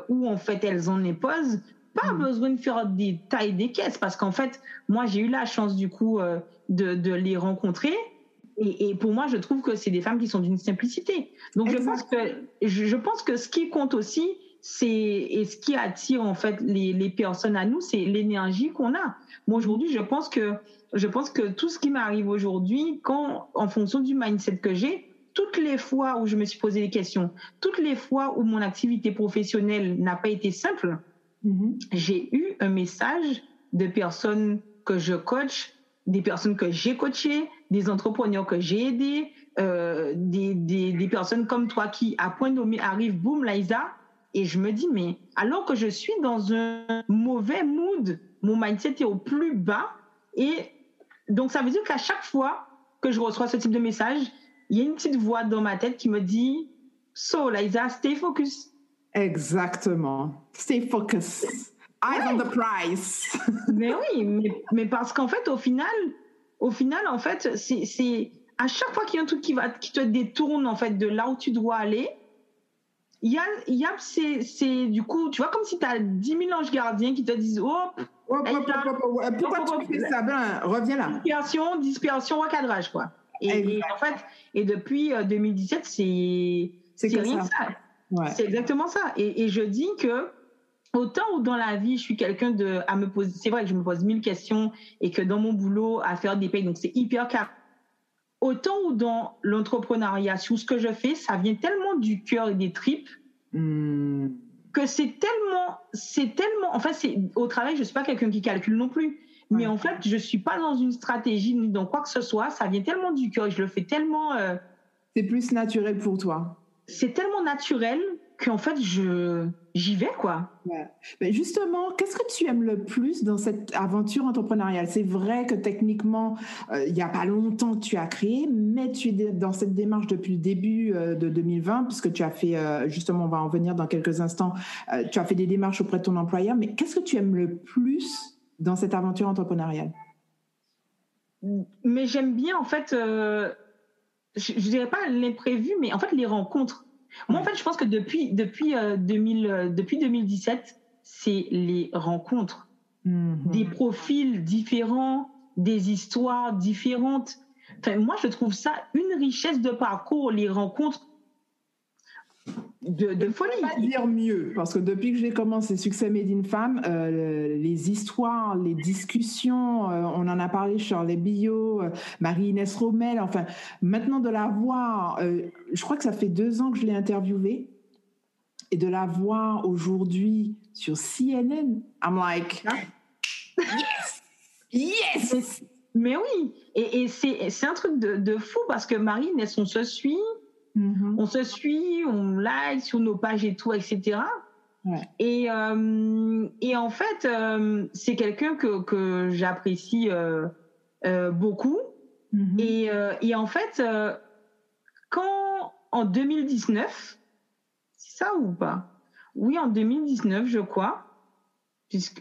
où en fait elles en imposent. Pas besoin de faire des tailles des caisses parce qu'en fait, moi j'ai eu la chance du coup de les rencontrer. Et pour moi, je trouve que c'est des femmes qui sont d'une simplicité. Donc, je pense que ce qui compte aussi, et ce qui attire en fait les personnes à nous, c'est l'énergie qu'on a. Moi, aujourd'hui, je pense que tout ce qui m'arrive aujourd'hui, en fonction du mindset que j'ai, toutes les fois où je me suis posé des questions, toutes les fois où mon activité professionnelle n'a pas été simple, j'ai eu un message de personnes que je coach, des personnes que j'ai coachées, des entrepreneurs que j'ai aidés, des personnes comme toi qui, à point nommé, arrivent, boum, Liza, et je me dis, mais alors que je suis dans un mauvais mood, mon mindset est au plus bas, et donc ça veut dire qu'à chaque fois que je reçois ce type de message, il y a une petite voix dans ma tête qui me dit, so Liza, stay focus. Exactement. Stay focus. Eyes on the prize. Mais oui, mais parce qu'en fait, au final, en fait, c'est à chaque fois qu'il y a un truc qui te détourne en fait de là où tu dois aller, il y a c'est du coup, tu vois, comme si tu as 10 000 anges gardiens qui te disent pourquoi tu fais ça? Ben, reviens là. Dispersion, recadrage, quoi. Et en fait, et depuis 2017, c'est rien que ça. Ouais. C'est exactement ça. Et je dis que autant où dans la vie, je suis quelqu'un à me poser, c'est vrai que je me pose 1000 questions et que dans mon boulot, à faire des payes, donc c'est hyper carré. Autant où dans l'entrepreneuriat, sur ce que je fais, ça vient tellement du cœur et des tripes que c'est tellement, en fait, au travail, je suis pas quelqu'un qui calcule non plus. Mais en fait, je suis pas dans une stratégie ni dans quoi que ce soit. Ça vient tellement du cœur, je le fais tellement. C'est plus naturel pour toi. C'est tellement naturel qu'en fait, j'y vais, quoi. Ouais. Mais justement, qu'est-ce que tu aimes le plus dans cette aventure entrepreneuriale? C'est vrai que techniquement, il n'y a pas longtemps que tu as créé, mais tu es dans cette démarche depuis le début de 2020, puisque tu as fait, justement, on va en venir dans quelques instants, tu as fait des démarches auprès de ton employeur. Mais qu'est-ce que tu aimes le plus dans cette aventure entrepreneuriale? Mais j'aime bien, en fait, je ne dirais pas l'imprévu, mais en fait, les rencontres. Moi, en fait, je pense que depuis 2017, c'est les rencontres. Des profils différents, des histoires différentes. Enfin, moi, je trouve ça une richesse de parcours, les rencontres de folie. Je ne peux pas dire mieux, parce que depuis que j'ai commencé Success Made in Femme, les histoires, les discussions, on en a parlé, Shirley Billot, Marie-Inès Rommel, enfin, maintenant de la voir, je crois que ça fait 2 ans que je l'ai interviewée, et de la voir aujourd'hui sur CNN, I'm like, yes! Mais oui, et c'est un truc de fou, parce que Marie-Inès, on se suit, on like sur nos pages et tout, etc. Ouais. Et en fait, c'est quelqu'un que j'apprécie beaucoup. Et en fait, quand en 2019, c'est ça ou pas? Oui, en 2019, je crois.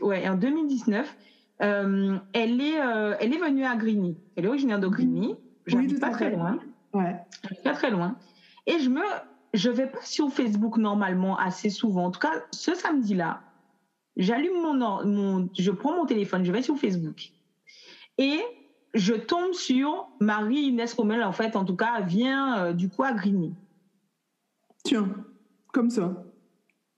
En 2019, elle est venue à Grigny. Elle est originaire de Grigny. J'habite pas très loin. Ouais. J'habite pas très loin. Et je vais pas sur Facebook normalement assez souvent. En tout cas, ce samedi-là, j'allume je prends mon téléphone, je vais sur Facebook. Et je tombe sur Marie-Inès Rommel, en fait, en tout cas, vient du coup à Grigny. Tiens, comme ça.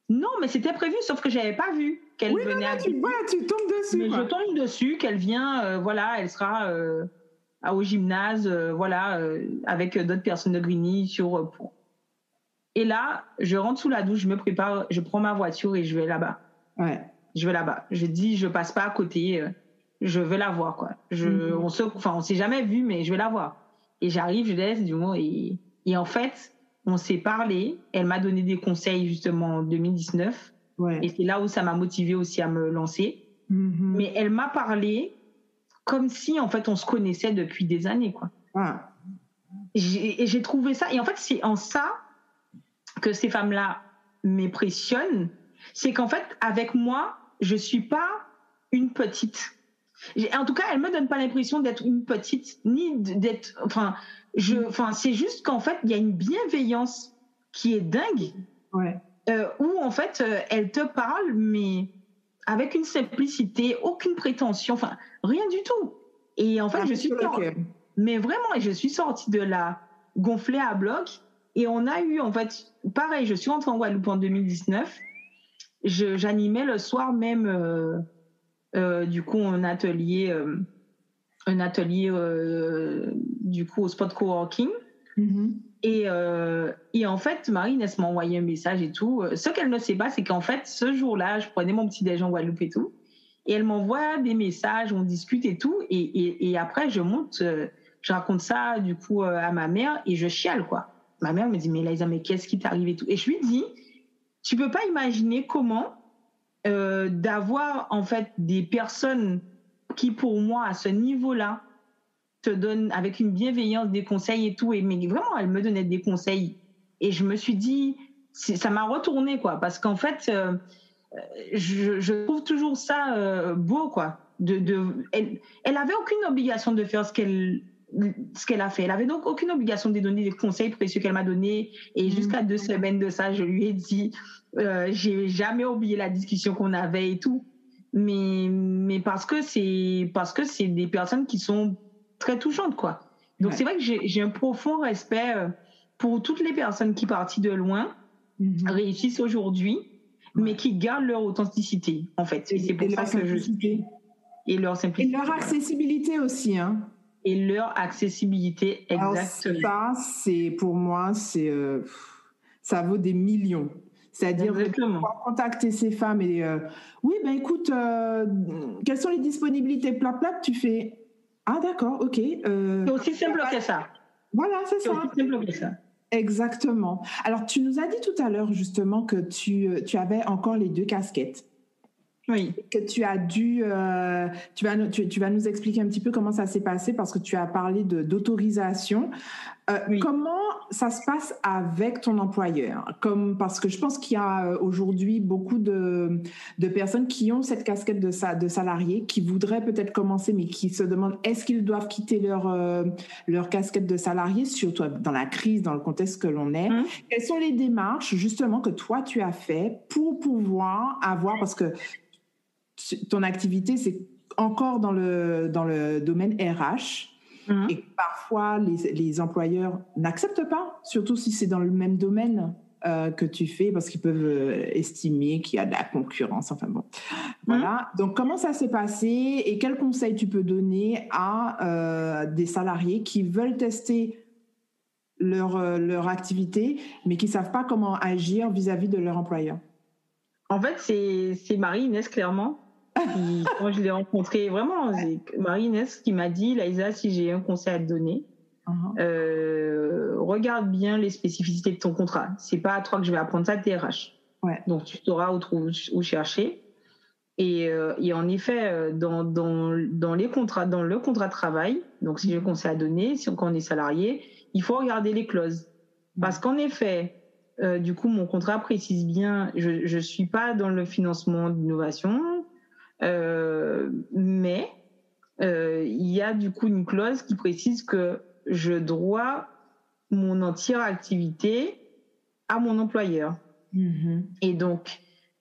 Non, mais c'était prévu, sauf que j'avais pas vu qu'elle venait à Grigny. Tu tombes dessus. Mais quoi. je tombe dessus, qu'elle vient, elle sera au gymnase, avec d'autres personnes de Grigny sur. Et là, je rentre sous la douche, je me prépare, je prends ma voiture et je vais là-bas. Ouais. Je vais là-bas. Je dis, je passe pas à côté, je vais la voir, quoi. On s'est jamais vu, mais je vais la voir. Et j'arrive, je laisse du mot et en fait, on s'est parlé. Elle m'a donné des conseils justement en 2019. Ouais. Et c'est là où ça m'a motivée aussi à me lancer. Mais elle m'a parlé comme si en fait on se connaissait depuis des années, quoi. Ah. Et j'ai trouvé ça. Et en fait, c'est en ça que ces femmes-là m'impressionnent. C'est qu'en fait, avec moi, je suis pas une petite. En tout cas, elle me donne pas l'impression d'être une petite, ni d'être. C'est juste qu'en fait, il y a une bienveillance qui est dingue. Ouais. Où en fait, elle te parle, mais avec une simplicité, aucune prétention, rien du tout. Et en fait, je suis sortie de là gonflée à bloc. Et on a eu, en fait, pareil, je suis rentrée en Guadeloupe en 2019. J'animais le soir même, du coup, un atelier du coup, au spot coworking. Et en fait, Marie-Inès m'a envoyé un message et tout. Ce qu'elle ne sait pas, c'est qu'en fait, ce jour-là, je prenais mon petit déj en Guadeloupe et tout. Et elle m'envoie des messages, on discute et tout. Et après, je monte, je raconte ça, du coup, à ma mère et je chiale, quoi. Ma mère me dit, mais Laïsa, mais qu'est-ce qui t'arrive et tout. Et je lui dis, tu peux pas imaginer comment d'avoir, en fait, des personnes qui, pour moi, à ce niveau-là, te donnent avec une bienveillance des conseils et tout. Mais vraiment, elle me donnait des conseils. Et je me suis dit, ça m'a retourné, quoi. Parce qu'en fait, je trouve toujours ça beau, quoi. Elle avait aucune obligation de faire ce qu'elle a fait. Elle avait donc aucune obligation de donner des conseils précieux qu'elle m'a donnés. Et jusqu'à 2 semaines de ça, je lui ai dit, j'ai jamais oublié la discussion qu'on avait et tout. Mais parce que c'est des personnes qui sont très touchantes, quoi. Donc c'est vrai que j'ai un profond respect pour toutes les personnes qui, parties de loin, réussissent aujourd'hui, mais qui gardent leur authenticité, en fait. Et c'est pour ça que et leur simplicité. Et leur accessibilité aussi, hein. Et leur accessibilité, exactement. Alors ça, pour moi, ça vaut des millions. C'est-à-dire pouvoir contacter ces femmes et oui, ben écoute, quelles sont les disponibilités plat, tu fais ah d'accord, ok. C'est aussi simple que ça. Voilà, c'est ça. C'est aussi simple que ça. Exactement. Alors, tu nous as dit tout à l'heure justement que tu avais encore les 2 casquettes. Oui. Que tu as dû, tu vas nous expliquer un petit peu comment ça s'est passé parce que tu as parlé d'autorisation. Oui. Comment ça se passe avec ton employeur? Parce que je pense qu'il y a aujourd'hui beaucoup de personnes qui ont cette casquette de salarié, qui voudraient peut-être commencer, mais qui se demandent est-ce qu'ils doivent quitter leur casquette de salarié, surtout dans la crise, dans le contexte que l'on est. Quelles sont les démarches justement que toi tu as fait pour pouvoir avoir, parce que ton activité, c'est encore dans le domaine RH et parfois les employeurs n'acceptent pas, surtout si c'est dans le même domaine que tu fais, parce qu'ils peuvent estimer qu'il y a de la concurrence. Enfin bon, voilà. Donc, comment ça s'est passé et quels conseils tu peux donner à des salariés qui veulent tester leur activité, mais qui ne savent pas comment agir vis-à-vis de leur employeur? En fait, c'est Marie-Inès, clairement. Quand je l'ai rencontrée, vraiment, c'est Marie-Inès qui m'a dit, Laïsa, si j'ai un conseil à te donner, regarde bien les spécificités de ton contrat. C'est pas à toi que je vais apprendre ça, t'es RH. Ouais. Donc, tu sauras où chercher. Et en effet, dans le contrat de travail, donc si j'ai un conseil à donner, quand on est salarié, il faut regarder les clauses. Parce qu'en effet, du coup, mon contrat précise bien, je suis pas dans le financement d'innovation, Mais il y a du coup une clause qui précise que je dois mon entière activité à mon employeur. Et donc,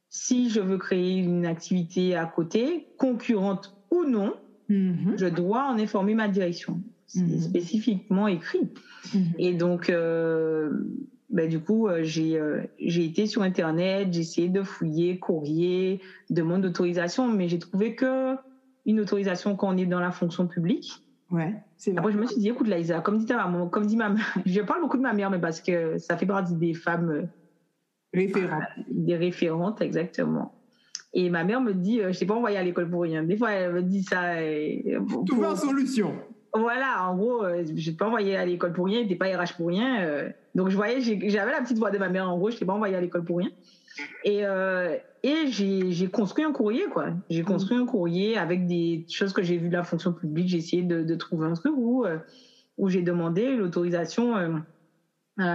si je veux créer une activité à côté, concurrente ou non, je dois en informer ma direction. C'est spécifiquement écrit. Et donc, du coup, j'ai été sur Internet, j'ai essayé de fouiller, courrier, demande d'autorisation, mais j'ai trouvé que une autorisation quand on est dans la fonction publique. Ouais, c'est vrai. Après, je me suis dit, écoute, Laïsa, comme dit ma mère, je parle beaucoup de ma mère, mais parce que ça fait partie des femmes des référentes, exactement. Et ma mère me dit, je t'ai pas envoyé à l'école pour rien. Des fois, elle me dit ça. Trouver une solution. Voilà, en gros, je t'ai pas envoyé à l'école pour rien, t'es pas RH pour rien. Donc, j'avais la petite voix de ma mère, en gros, je t'ai pas envoyé à l'école pour rien. Et j'ai construit un courrier, quoi. J'ai construit un courrier avec des choses que j'ai vues de la fonction publique. J'ai essayé de trouver un truc où j'ai demandé l'autorisation,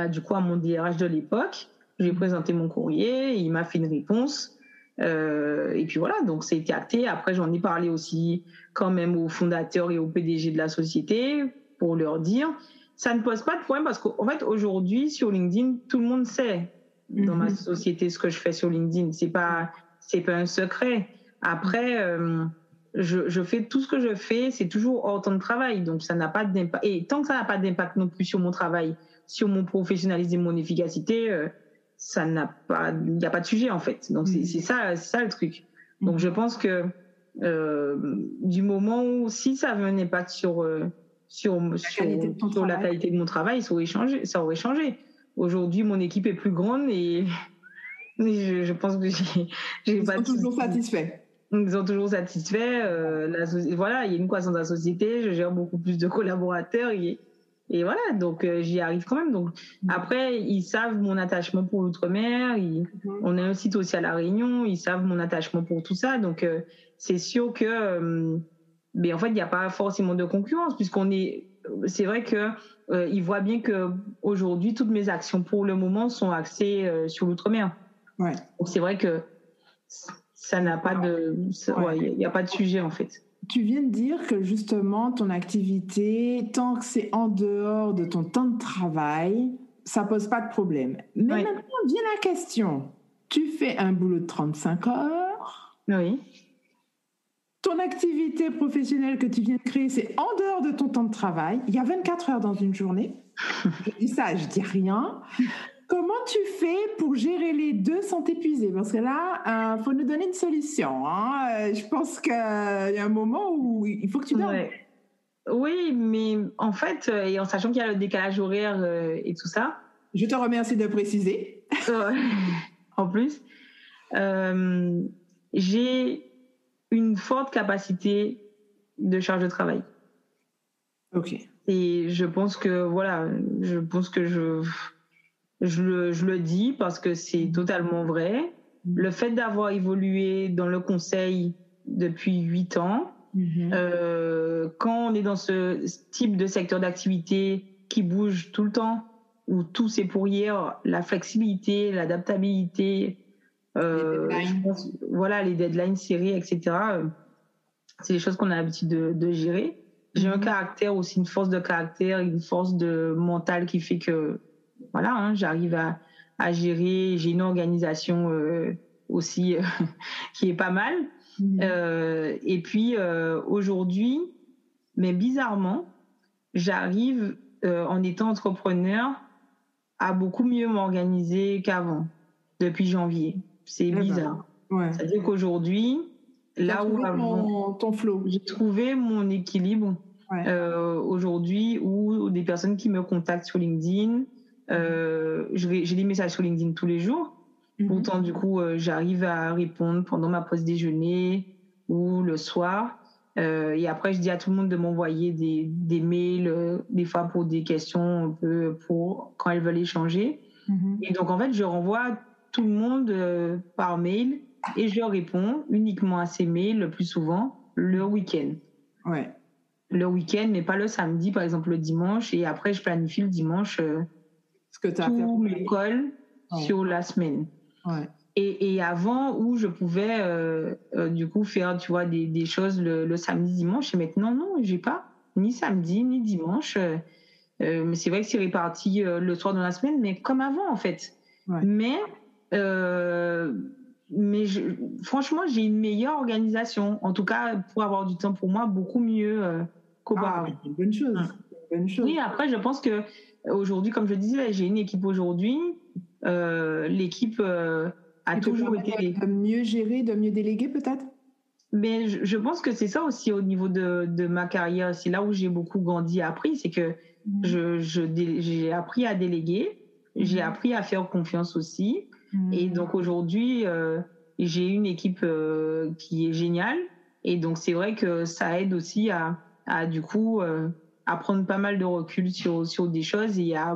du coup, à mon DRH de l'époque. J'ai présenté mon courrier, il m'a fait une réponse. Et puis voilà, donc ça a été acté. Après, j'en ai parlé aussi quand même aux fondateurs et aux PDG de la société pour leur dire. Ça ne pose pas de problème parce qu'en fait, aujourd'hui, sur LinkedIn, tout le monde sait dans ma société ce que je fais sur LinkedIn. C'est pas un secret. Après, je fais tout ce que je fais, c'est toujours hors temps de travail. Donc, ça n'a pas d'impact. Et tant que ça n'a pas d'impact non plus sur mon travail, sur mon professionnalisme et mon efficacité, il n'y a pas de sujet en fait. Donc c'est ça le truc. Donc je pense que du moment où si ça avait un impact sur la qualité de mon travail, ça aurait changé. Aujourd'hui, mon équipe est plus grande et je pense que j'ai pas. Ils sont toujours satisfaits. Ils sont toujours satisfaits. Voilà, il y a une croissance de la société. Je gère beaucoup plus de collaborateurs. Et voilà, donc j'y arrive quand même. Donc après, ils savent mon attachement pour l'outre-mer. On a un site aussi à La Réunion. Ils savent mon attachement pour tout ça. Donc c'est sûr que, mais en fait, il n'y a pas forcément de concurrence c'est vrai que ils voient bien que aujourd'hui toutes mes actions pour le moment sont axées sur l'outre-mer. Ouais. Donc c'est vrai que ça n'a pas il n'y a pas de sujet en fait. Tu viens de dire que justement, ton activité, tant que c'est en dehors de ton temps de travail, ça pose pas de problème. Mais maintenant, vient la question. Tu fais un boulot de 35 heures. Oui. Ton activité professionnelle que tu viens de créer, c'est en dehors de ton temps de travail. Il y a 24 heures dans une journée. Je dis ça, je dis rien. Comment tu fais pour gérer les deux sans t'épuiser? Parce que là, faut nous donner une solution. Hein? Je pense qu'il y a un moment où il faut que tu dormes. Ouais. Oui, mais en fait, et en sachant qu'il y a le décalage horaire et tout ça. Je te remercie de préciser. En plus, j'ai une forte capacité de charge de travail. Ok. Et je pense que je le dis parce que c'est totalement vrai. Le fait d'avoir évolué dans le conseil depuis 8 ans, quand on est dans ce type de secteur d'activité qui bouge tout le temps, où tout c'est pour hier, la flexibilité, l'adaptabilité, les deadlines serrées, etc. C'est des choses qu'on a l'habitude de gérer. J'ai un caractère aussi, une force de caractère, une force de mentale qui fait que j'arrive à gérer. J'ai une organisation aussi qui est pas mal. Et puis aujourd'hui, mais bizarrement, j'arrive en étant entrepreneur à beaucoup mieux m'organiser qu'avant, depuis janvier. C'est bizarre. Ouais. C'est-à-dire qu'aujourd'hui, là où avant, ton flow, j'ai trouvé mon équilibre. Aujourd'hui, où des personnes qui me contactent sur LinkedIn, j'ai des messages sur LinkedIn tous les jours. Pourtant, du coup, j'arrive à répondre pendant ma pause déjeuner ou le soir. Et après, je dis à tout le monde de m'envoyer des mails, des fois pour des questions, un peu pour quand elles veulent échanger. Et donc, en fait, je renvoie tout le monde par mail et je réponds uniquement à ces mails le plus souvent le week-end. Ouais. Le week-end, mais pas le samedi, par exemple le dimanche. Et après, je planifie le dimanche ce que tout me colle sur la semaine. Ouais. Et avant, où je pouvais du coup faire, tu vois, des choses le samedi, dimanche. Et maintenant, non, j'ai pas ni samedi ni dimanche. Mais c'est vrai que c'est réparti le soir dans la semaine, mais comme avant en fait. Ouais. Mais franchement, j'ai une meilleure organisation. En tout cas, pour avoir du temps pour moi, beaucoup mieux qu'auparavant. C'est une bonne chose. Oui, après, je pense que aujourd'hui, comme je disais, j'ai une équipe aujourd'hui. L'équipe a toujours été de mieux gérer, de mieux déléguer peut-être. Mais je pense que c'est ça aussi au niveau de ma carrière. C'est là où j'ai beaucoup grandi et appris, c'est que j'ai appris à déléguer, j'ai appris à faire confiance aussi. Et donc aujourd'hui, j'ai une équipe qui est géniale. Et donc c'est vrai que ça aide aussi à du coup à prendre pas mal de recul sur des choses et à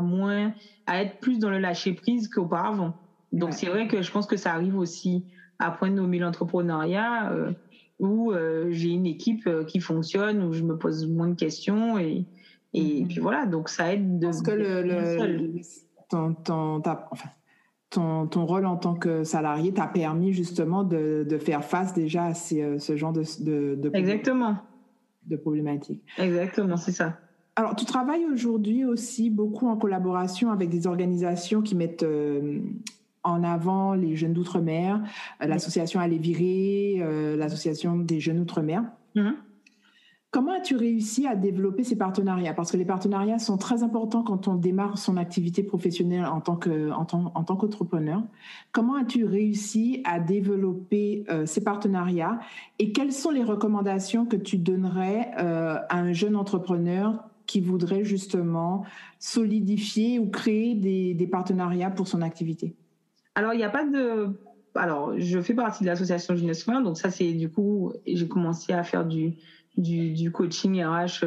être plus dans le lâcher prise qu'auparavant. Donc c'est vrai que je pense que ça arrive aussi après nommer l'entrepreneuriat où j'ai une équipe qui fonctionne, où je me pose moins de questions et puis voilà, donc ça aide de... Parce que ton rôle en tant que salarié t'a permis justement de faire face déjà à ce genre Exactement. De problématiques. Exactement, c'est ça. Alors, tu travailles aujourd'hui aussi beaucoup en collaboration avec des organisations qui mettent en avant les jeunes d'outre-mer, l'association Aller Virer, l'association des jeunes outre-mer. Comment as-tu réussi à développer ces partenariats? Parce que les partenariats sont très importants quand on démarre son activité professionnelle en tant qu'entrepreneur. Comment as-tu réussi à développer ces partenariats et quelles sont les recommandations que tu donnerais à un jeune entrepreneur qui voudrait justement solidifier ou créer des partenariats pour son activité? Alors, il n'y a pas de... Alors, je fais partie de l'association Jeunesse Outre-mer, donc ça, c'est du coup, j'ai commencé à faire du coaching RH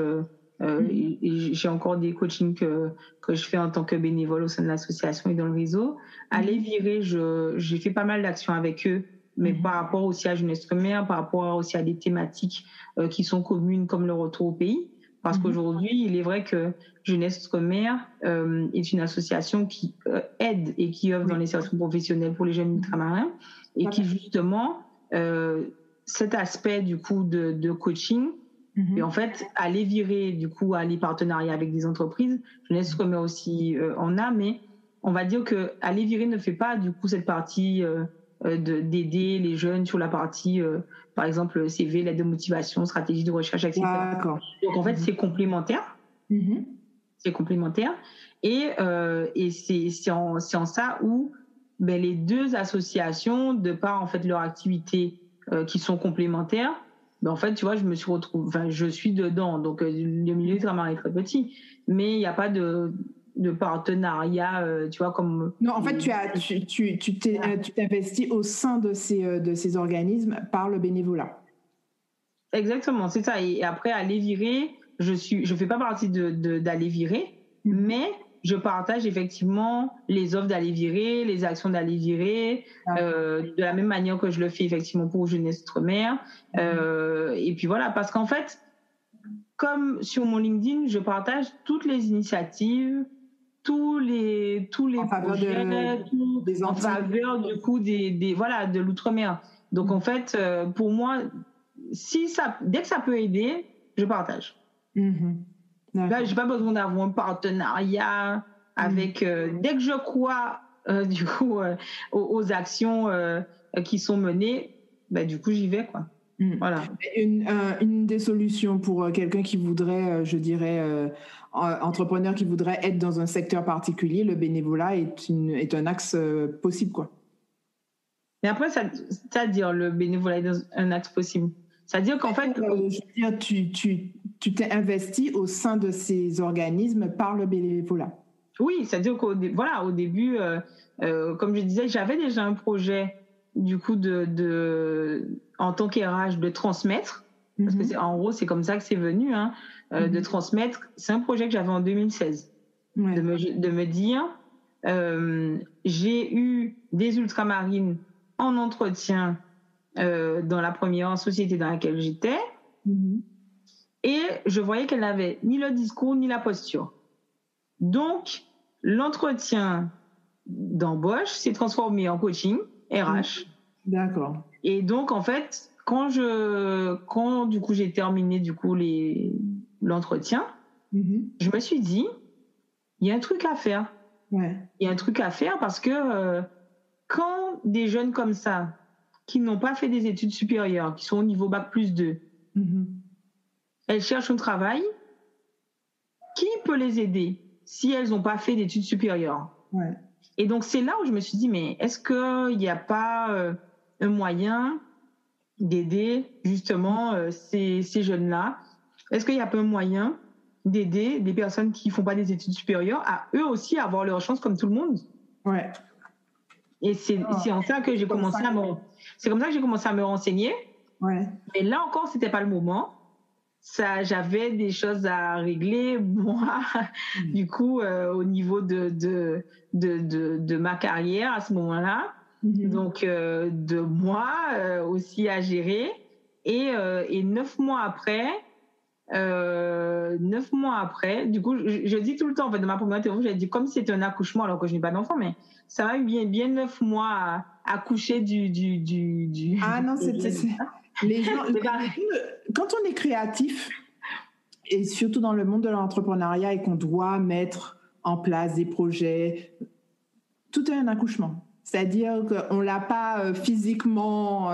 et j'ai encore des coachings que je fais en tant que bénévole au sein de l'association et dans le réseau. Aller Virer, j'ai fait pas mal d'actions avec eux, mais par rapport aussi à Jeunesse Outre-mer, par rapport aussi à des thématiques qui sont communes comme le retour au pays. Parce qu'aujourd'hui, il est vrai que Jeunesse Outre-mer est une association qui aide et qui œuvre dans les services professionnels pour les jeunes ultramarins et qui justement... cet aspect du coup de coaching et en fait Aller Virer du coup à les partenariats avec des entreprises, Jeunesse Outre-mer aussi en a, mais on va dire que Aller Virer ne fait pas du coup cette partie d'aider les jeunes sur la partie par exemple CV, l'aide de motivation, stratégie de recherche, etc. D'accord. Donc en fait c'est complémentaire, c'est complémentaire et c'est en ça où les deux associations, de par en fait leur activité qui sont complémentaires, en fait, tu vois, je suis dedans. Donc, le milieu ultramarin est très petit, mais il n'y a pas de partenariat, tu vois, comme... Non, en fait, tu t'investis au sein de ces organismes par le bénévolat. Exactement, c'est ça. Et après, Aller Virer, je fais pas partie d'Aller Virer, mais je partage effectivement les offres d'Aller Virer, les actions d'Aller Virer, de la même manière que je le fais effectivement pour Jeunesse Outre-mer. Et puis voilà, parce qu'en fait, comme sur mon LinkedIn, je partage toutes les initiatives, tous les projets, en faveur du coup de l'Outre-mer. Donc en fait, pour moi, dès que ça peut aider, je partage. Là, j'ai pas besoin d'avoir un partenariat avec. Dès que je crois du coup aux actions qui sont menées, du coup j'y vais quoi. Voilà. Une des solutions pour quelqu'un qui voudrait, je dirais, entrepreneur qui voudrait être dans un secteur particulier, le bénévolat est un axe possible quoi. Mais après, c'est-à-dire le bénévolat est dans un axe possible. C'est-à-dire qu'en fait, je veux dire, tu t'es investi au sein de ces organismes par le bénévolat. Oui, c'est-à-dire qu'au début, comme je disais, j'avais déjà un projet du coup en tant qu'RH de transmettre, parce que en gros c'est comme ça que c'est venu, de transmettre. C'est un projet que j'avais en 2016, de me dire, j'ai eu des ultramarines en entretien. Dans la première société dans laquelle j'étais, et je voyais qu'elle n'avait ni le discours ni la posture. Donc, l'entretien d'embauche s'est transformé en coaching, RH. D'accord. Et donc, en fait, quand du coup, j'ai terminé du coup l'entretien, je me suis dit, il y a un truc à faire. Ouais. Il y a un truc à faire parce que quand des jeunes comme ça, qui n'ont pas fait des études supérieures, qui sont au niveau Bac+2, elles cherchent un travail, qui peut les aider si elles n'ont pas fait d'études supérieures? Ouais. Et donc, c'est là où je me suis dit, mais est-ce qu'il n'y a pas un moyen d'aider justement ces jeunes-là? Est-ce qu'il n'y a pas un moyen d'aider des personnes qui ne font pas des études supérieures à eux aussi avoir leur chance comme tout le monde? Ouais. Et c'est en ça que j'ai commencé c'est comme ça que j'ai commencé à me renseigner. Ouais. Mais là encore, c'était pas le moment. J'avais des choses à régler, moi, du coup, au niveau de ma carrière à ce moment-là. Donc, de moi aussi à gérer. Et 9 mois après, du coup, je dis tout le temps, en fait, de ma première interview, j'ai dit comme si c'était un accouchement alors que je n'ai pas d'enfant, mais ça m'a eu bien 9 mois à accoucher du Ah non, c'est les gens, quand on est créatif, et surtout dans le monde de l'entrepreneuriat et qu'on doit mettre en place des projets, tout est un accouchement. C'est-à-dire qu'on ne l'a pas physiquement,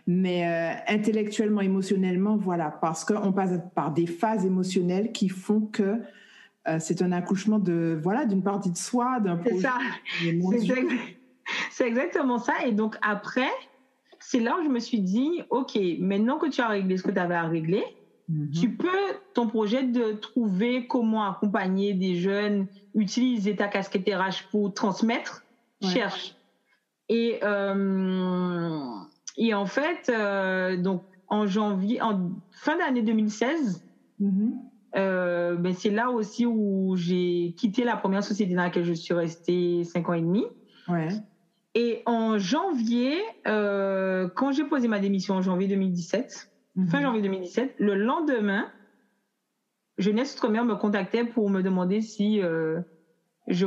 mais intellectuellement, émotionnellement, voilà, parce qu'on passe par des phases émotionnelles qui font que c'est un accouchement d'une partie de soi, d'un projet. C'est exactement ça. Et donc après, c'est là où je me suis dit, OK, maintenant que tu as réglé ce que tu avais à régler, tu peux, ton projet de trouver comment accompagner des jeunes, utiliser ta casquette RH pour transmettre, cherche. Et en fait, donc en fin d'année 2016, c'est là aussi où j'ai quitté la première société dans laquelle je suis restée 5 ans et demi. Ouais. Et en janvier, quand j'ai posé ma démission en janvier 2017, fin janvier 2017, le lendemain, Jeunesse Outre-mer me contactait pour me demander si qu'ils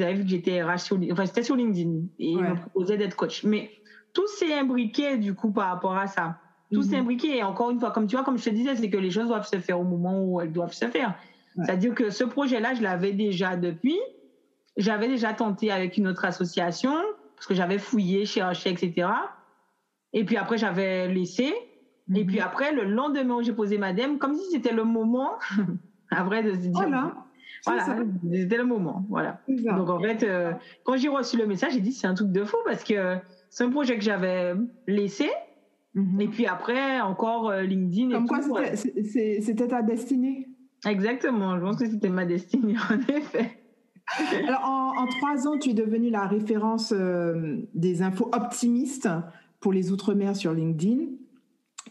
avaient vu que j'étais RH c'était sur LinkedIn et ils me proposaient d'être coach. Mais tout s'est imbriqué du coup par rapport à ça. Tout s'est imbriqué et encore une fois, comme je te disais, c'est que les choses doivent se faire au moment où elles doivent se faire. Ouais. C'est-à-dire que ce projet-là, je l'avais déjà depuis. J'avais déjà tenté avec une autre association parce que j'avais fouillé, cherché, etc. Et puis après, j'avais laissé. Et puis après, le lendemain où j'ai posé ma dème, comme si c'était le moment, après de se dire, voilà, c'était le moment, voilà. Donc en fait, quand j'ai reçu le message, j'ai dit c'est un truc de fou parce que c'est un projet que j'avais laissé. Et puis après, encore LinkedIn. Comme quoi, c'était ta destinée. Exactement, je pense que c'était ma destinée, en effet. Alors, en 3 ans, tu es devenue la référence des infos optimistes pour les Outre-mer sur LinkedIn.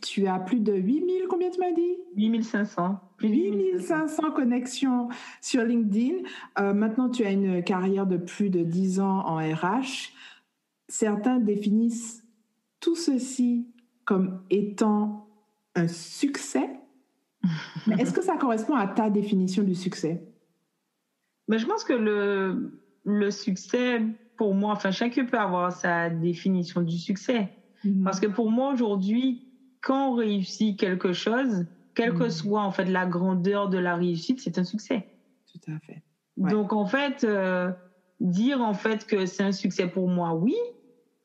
Tu as plus de 8000, combien tu m'as dit? 8500. 8500 connexions sur LinkedIn. Maintenant, tu as une carrière de plus de 10 ans en RH. Certains définissent tout ceci comme étant un succès. Mais est-ce que ça correspond à ta définition du succès? Mais je pense que le succès, pour moi, enfin, chacun peut avoir sa définition du succès. Parce que pour moi, aujourd'hui, quand on réussit quelque chose, quelle que soit en fait la grandeur de la réussite, c'est un succès. Tout à fait. Ouais. Donc en fait, dire en fait que c'est un succès pour moi, oui,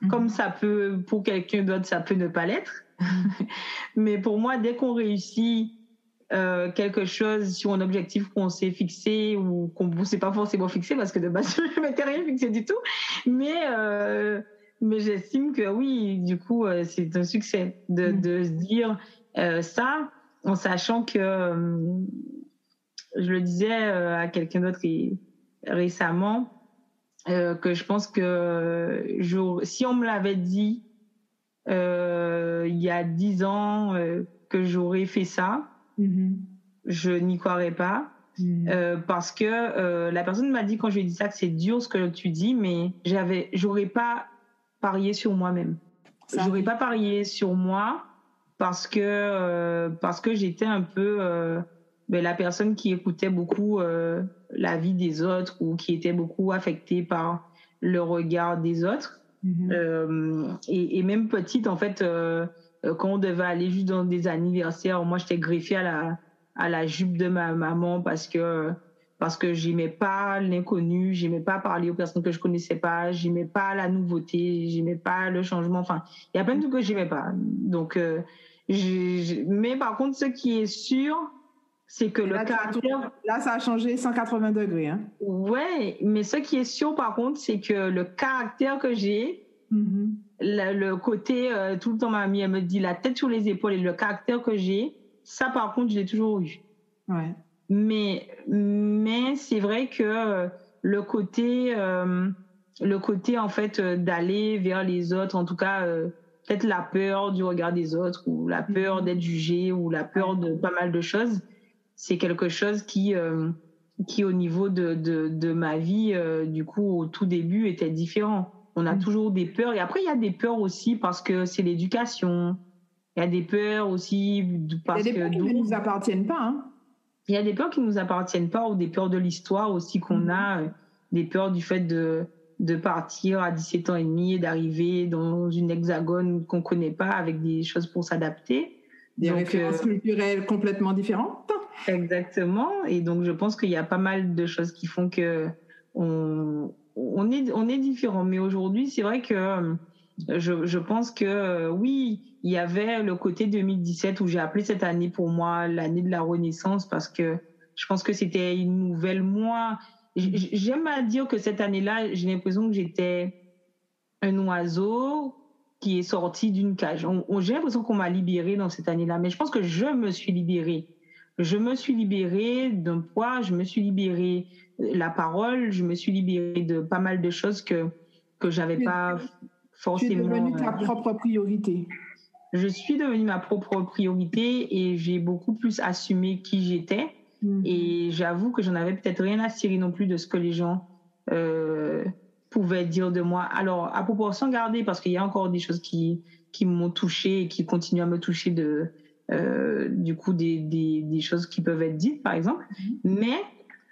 comme ça peut pour quelqu'un d'autre, ça peut ne pas l'être. Mais pour moi, dès qu'on réussit quelque chose sur un objectif qu'on s'est fixé ou qu'on ne s'est pas forcément fixé, parce que de base je ne m'étais rien fixé du tout, mais j'estime que oui, du coup, c'est un succès de se dire ça, en sachant que, je le disais à quelqu'un d'autre récemment, que je pense que si on me l'avait dit il y a 10 ans que j'aurais fait ça, je n'y croirais pas. Parce que la personne m'a dit quand je lui ai dit ça que c'est dur ce que tu dis, mais j'aurais pas parié sur moi-même. J'aurais pas parié sur moi parce que j'étais un peu la personne qui écoutait beaucoup la vie des autres ou qui était beaucoup affectée par le regard des autres. Et même petite, en fait, quand on devait aller juste dans des anniversaires, moi, j'étais greffée à la jupe de ma maman parce que j'aimais pas l'inconnu, j'aimais pas parler aux personnes que je connaissais pas, j'aimais pas la nouveauté, j'aimais pas le changement. Enfin, il y a plein de trucs que j'aimais pas. Donc, mais par contre, ce qui est sûr, c'est que le caractère... Là, ça a changé 180 degrés. Hein? Ouais, mais ce qui est sûr, par contre, c'est que le caractère que j'ai, le côté, tout le temps, ma mamie, elle me dit la tête sur les épaules et le caractère que j'ai, ça, par contre, je l'ai toujours eu. Ouais. Mais c'est vrai que le côté, en fait, d'aller vers les autres, en tout cas, peut-être la peur du regard des autres ou la peur d'être jugé ou la peur de pas mal de choses, c'est quelque chose qui au niveau de ma vie, du coup, au tout début, était différent. On a toujours des peurs. Et après, il y a des peurs aussi parce que c'est l'éducation. Il y a des peurs aussi parce que... Il y a des peurs qui ne nous appartiennent pas. Hein. Il y a des peurs qui ne nous appartiennent pas ou des peurs de l'histoire aussi qu'on a. Des peurs du fait de partir à 17 ans et demi et d'arriver dans une hexagone qu'on ne connaît pas avec des choses pour s'adapter. Des références culturelles complètement différentes. Exactement. Et donc, je pense qu'il y a pas mal de choses qui font que on est différents. Mais aujourd'hui, c'est vrai que je pense que oui, il y avait le côté 2017 où j'ai appelé cette année pour moi l'année de la Renaissance parce que je pense que c'était une nouvelle moi. J'aime à dire que cette année-là, j'ai l'impression que j'étais un oiseau qui est sorti d'une cage. J'ai l'impression qu'on m'a libérée dans cette année-là, mais je pense que je me suis libérée. Je me suis libérée d'un poids, je me suis libérée de la parole, je me suis libérée de pas mal de choses que j'avais pas forcément... Tu es devenue ta propre priorité. Je suis devenue ma propre priorité et j'ai beaucoup plus assumé qui j'étais. Et j'avoue que j'en avais peut-être rien à cirer non plus de ce que les gens pouvaient dire de moi. Alors, à proportion gardée, parce qu'il y a encore des choses qui m'ont touchée et qui continuent à me toucher du coup des choses qui peuvent être dites, par exemple. Mais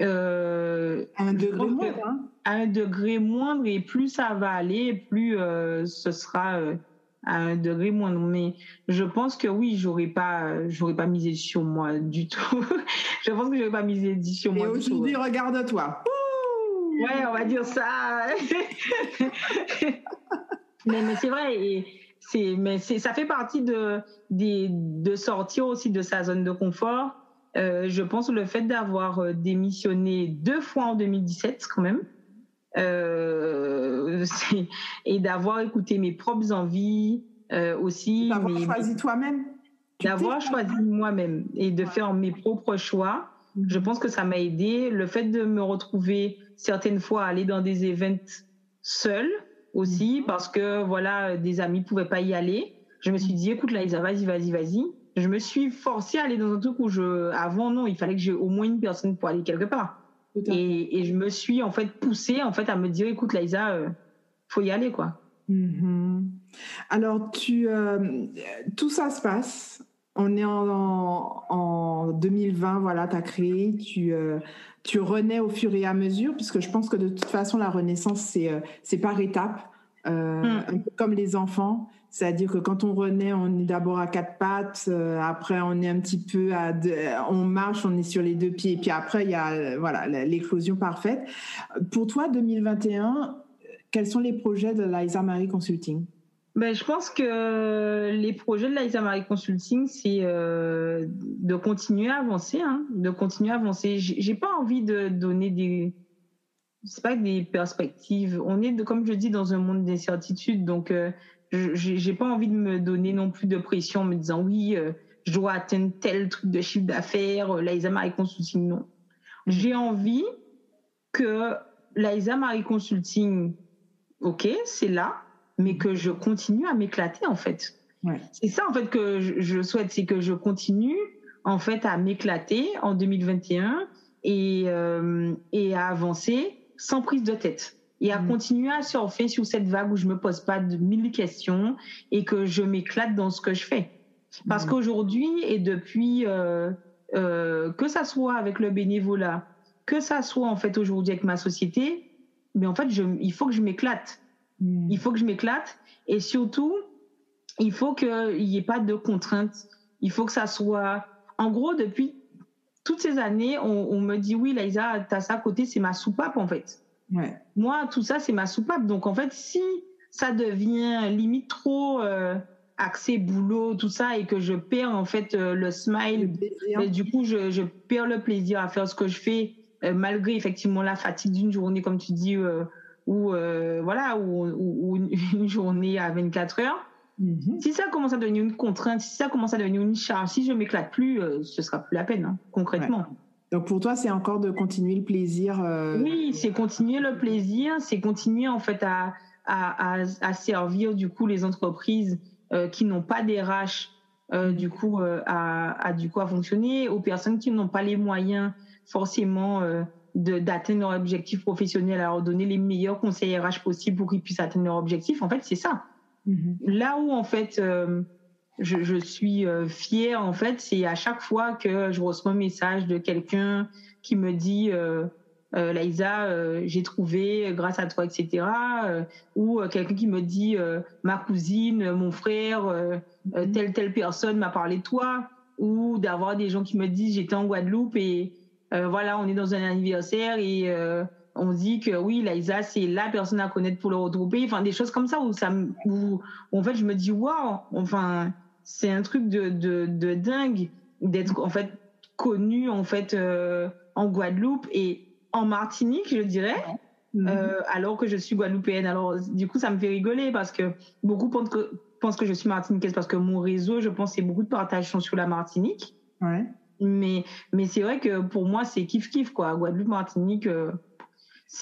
à un degré moindre, hein. À un degré moindre, et plus ça va aller, plus ce sera à un degré moindre. Mais je pense que oui, j'aurais pas misé sur moi du tout. Je pense que j'aurais pas misé sur moi. Et aujourd'hui, regarde-toi. Ouais, on va dire ça. mais c'est vrai, et ça fait partie de sortir aussi de sa zone de confort. Je pense le fait d'avoir démissionné 2 fois en 2017 quand même, et d'avoir écouté mes propres envies aussi. D'avoir choisi toi-même. D'avoir choisi moi-même et de faire mes propres choix. Je pense que ça m'a aidé. Le fait de me retrouver certaines fois aller dans des events seule aussi, parce que voilà, des amis pouvaient pas y aller. Je me suis dit, écoute Laïsa, vas-y. Je me suis forcée à aller dans un truc où avant non, il fallait que j'ai au moins une personne pour aller quelque part. Et je me suis en fait poussée en fait à me dire, écoute Laïsa, faut y aller quoi. Alors tout ça se passe. On est en 2020, voilà, tu as créé, tu renais au fur et à mesure, puisque je pense que de toute façon, la renaissance, c'est par étapes, un peu comme les enfants. C'est-à-dire que quand on renaît, on est d'abord à 4 pattes, après on est un petit peu on marche, on est sur les 2 pieds, et puis après il y a l'éclosion parfaite. Pour toi, 2021, quels sont les projets de Liza Marie Consulting? Ben, je pense que les projets de Liza Marie Consulting, c'est de continuer à avancer, de continuer à avancer. J'ai pas envie de donner des perspectives. On est, comme je dis, dans un monde d'incertitude, donc j'ai pas envie de me donner non plus de pression en me disant oui, je dois atteindre tel truc de chiffre d'affaires, Liza Marie Consulting, non. J'ai envie que Liza Marie Consulting, ok, c'est là, mais que je continue à m'éclater en fait. Ouais. C'est ça en fait que je souhaite, c'est que je continue en fait à m'éclater en 2021 et à avancer sans prise de tête et à continuer à surfer sur cette vague où je me pose pas de 1000 questions et que je m'éclate dans ce que je fais. Parce qu'aujourd'hui et depuis que ça soit avec le bénévolat, que ça soit en fait aujourd'hui avec ma société, mais en fait il faut que je m'éclate. Il faut que je m'éclate. Et surtout, il faut qu'il n'y ait pas de contraintes. Il faut que ça soit... En gros, depuis toutes ces années, on me dit, oui, Laïsa, t'as ça à côté, c'est ma soupape, en fait. Ouais. Moi, tout ça, c'est ma soupape. Donc, en fait, si ça devient limite trop axé boulot, tout ça, et que je perds, en fait, le smile, et du coup, je perds le plaisir à faire ce que je fais, malgré, effectivement, la fatigue d'une journée, comme tu dis, ou une journée à 24 heures. Si ça commence à devenir une contrainte, si ça commence à devenir une charge, si je m'éclate plus, ce sera plus la peine, hein, concrètement. Ouais. Donc pour toi, c'est encore de continuer le plaisir. Oui, c'est continuer le plaisir, c'est continuer en fait à servir du coup les entreprises qui n'ont pas des RH du coup à fonctionner, aux personnes qui n'ont pas les moyens forcément d'atteindre leur objectif professionnel, à leur donner les meilleurs conseils RH possibles pour qu'ils puissent atteindre leur objectif. En fait, c'est ça. Là où en fait je suis fière en fait, c'est à chaque fois que je reçois un message de quelqu'un qui me dit Laïsa, j'ai trouvé grâce à toi, etc. Ou quelqu'un qui me dit ma cousine, mon frère, telle personne m'a parlé de toi, ou d'avoir des gens qui me disent j'étais en Guadeloupe et voilà, on est dans un anniversaire et on dit que oui, Laïsa, c'est la personne à connaître pour le retour au pays. Enfin, des choses comme ça où en fait, je me dis, waouh, enfin, c'est un truc de dingue d'être, en fait, connu, en fait, en Guadeloupe et en Martinique, je dirais, alors que je suis guadeloupéenne. Alors, du coup, ça me fait rigoler parce que beaucoup pensent que je suis martiniquaise parce que mon réseau, je pense, c'est beaucoup de partages sont sur la Martinique. Ouais. Mais c'est vrai que pour moi, c'est kiff-kiff, quoi. Guadeloupe, Martinique...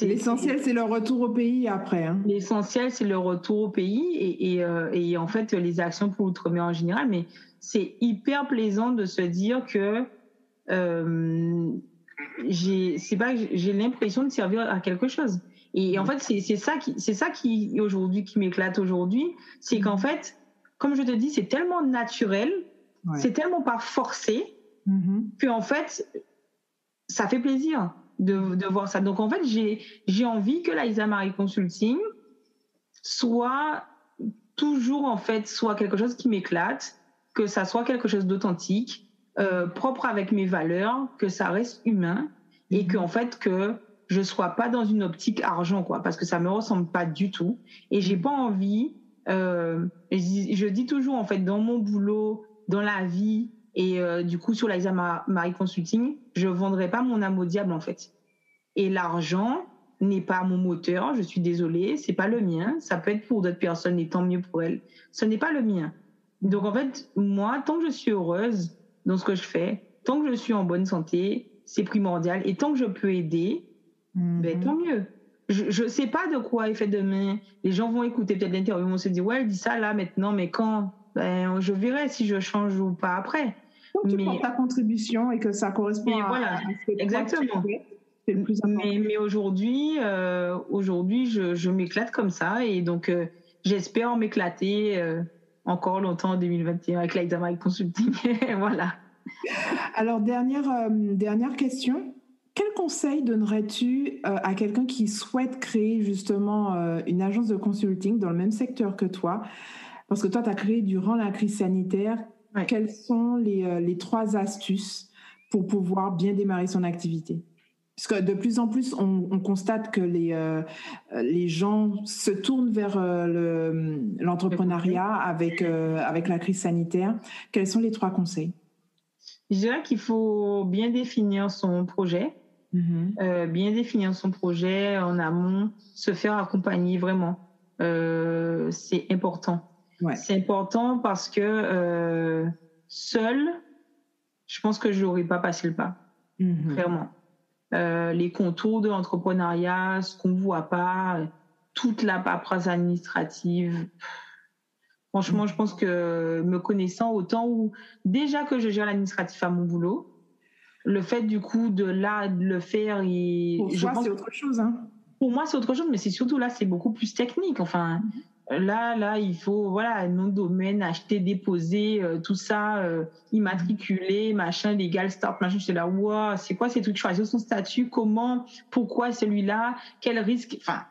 L'essentiel, c'est le retour au pays après. Hein. L'essentiel, c'est le retour au pays et en fait, les actions pour l'outre-mer en général. Mais c'est hyper plaisant de se dire que j'ai l'impression de servir à quelque chose. Et en fait, c'est ça qui aujourd'hui, qui m'éclate aujourd'hui. C'est qu'en fait, comme je te dis, c'est tellement naturel, c'est tellement pas forcé que en fait, ça fait plaisir de voir ça. Donc en fait, j'ai envie que Laïsa Marie Consulting soit toujours en fait soit quelque chose qui m'éclate, que ça soit quelque chose d'authentique, propre avec mes valeurs, que ça reste humain et que en fait que je sois pas dans une optique argent, quoi, parce que ça me ressemble pas du tout et j'ai pas envie. Je dis toujours en fait dans mon boulot, dans la vie. Et du coup, sur Laïsa Marie Consulting, je ne vendrai pas mon âme au diable, en fait. Et l'argent n'est pas mon moteur, je suis désolée, ce n'est pas le mien. Ça peut être pour d'autres personnes et tant mieux pour elles. Ce n'est pas le mien. Donc, en fait, moi, tant que je suis heureuse dans ce que je fais, tant que je suis en bonne santé, c'est primordial. Et tant que je peux aider, ben, tant mieux. Je ne sais pas de quoi est fait demain. Les gens vont écouter peut-être l'interview, vont se dire, ouais, elle dit ça là, maintenant, mais quand ben, je verrai si je change ou pas après. Donc, tu prends ta contribution et que ça correspond à ce que exactement. C'est le plus important. Mais aujourd'hui, je m'éclate comme ça et donc j'espère m'éclater encore longtemps en 2021 avec Laïsa Marie Consulting. Voilà. Alors, dernière question. Quel conseil donnerais-tu à quelqu'un qui souhaite créer justement une agence de consulting dans le même secteur que toi? Parce que toi, tu as créé durant la crise sanitaire. Ouais. Quelles sont les 3 astuces pour pouvoir bien démarrer son activité? Parce que de plus en plus, on constate que les gens se tournent vers l'entrepreneuriat avec la crise sanitaire. Quels sont les 3 conseils? Je dirais qu'il faut bien définir son projet, bien définir son projet en amont, se faire accompagner vraiment. C'est important. Ouais. C'est important parce que seule, je pense que je n'aurais pas passé le pas, clairement. Les contours de l'entrepreneuriat, ce qu'on ne voit pas, toute la paperasse administrative. Franchement, je pense que me connaissant autant où déjà que je gère l'administratif à mon boulot, le fait du coup de le faire et pour toi, c'est autre chose. Hein. Pour moi, c'est autre chose, mais c'est surtout là, c'est beaucoup plus technique. Enfin, là, il faut un nom de domaine, acheter, déposer, tout ça, immatriculer, machin, légal, start, machin. J'étais là, wow, c'est quoi ces trucs? Choisir son statut, comment, pourquoi celui-là, quel risque, enfin.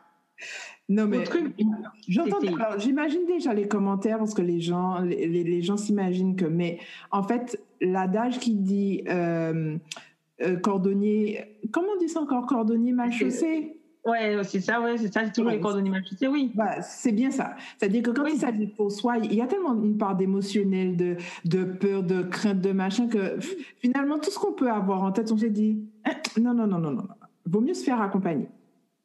Non, mais truc, j'entends. Alors, j'imagine déjà les commentaires parce que les gens s'imaginent que. Mais en fait, l'adage qui dit cordonnier. Comment on dit ça encore? Cordonnier mal chaussé? Ouais, c'est ça, c'est toujours les cordonniers mal chaussés, oui. Bah, c'est bien ça. C'est-à-dire que quand il s'agit pour soi, il y a tellement une part d'émotionnel, de peur, de crainte, de machin, que finalement, tout ce qu'on peut avoir en tête, on se dit non. Vaut mieux se faire accompagner.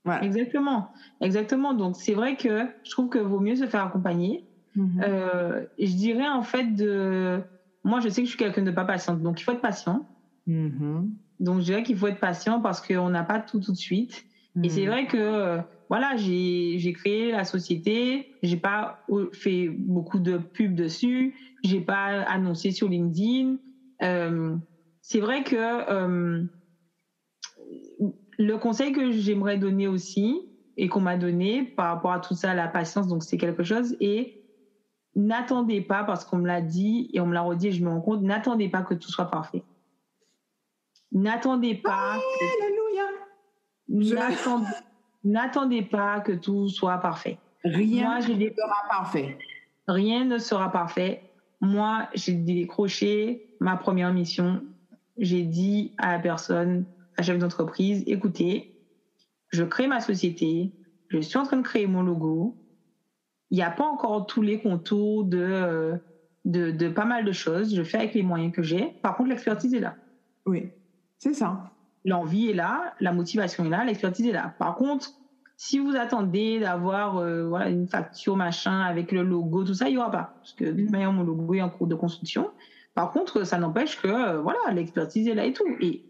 Voilà. Exactement. Donc, c'est vrai que je trouve que vaut mieux se faire accompagner. Je dirais, en fait, moi, je sais que je suis quelqu'un de pas patiente, donc il faut être patient. Donc, je dirais qu'il faut être patient parce qu'on n'a pas tout de suite. Et c'est vrai que, voilà, j'ai créé la société, j'ai pas fait beaucoup de pubs dessus, j'ai pas annoncé sur LinkedIn. C'est vrai que le conseil que j'aimerais donner aussi et qu'on m'a donné par rapport à tout ça, la patience, donc c'est quelque chose. Et n'attendez pas, parce qu'on me l'a dit et on me l'a redit et je me rends compte, n'attendez pas que tout soit parfait. N'attendez pas. N'attendez pas que tout soit parfait. Rien ne sera parfait. Rien ne sera parfait. Moi, j'ai décroché ma première mission. J'ai dit à la personne, à la chef d'entreprise, écoutez, je crée ma société, je suis en train de créer mon logo. Il n'y a pas encore tous les contours de pas mal de choses. Je fais avec les moyens que j'ai. Par contre, l'expertise est là. Oui, c'est ça. L'envie est là, la motivation est là, l'expertise est là. Par contre, si vous attendez d'avoir une facture machin avec le logo, tout ça, il n'y aura pas. Parce que de toute manière, mon logo est en cours de construction. Par contre, ça n'empêche que l'expertise est là et tout. Et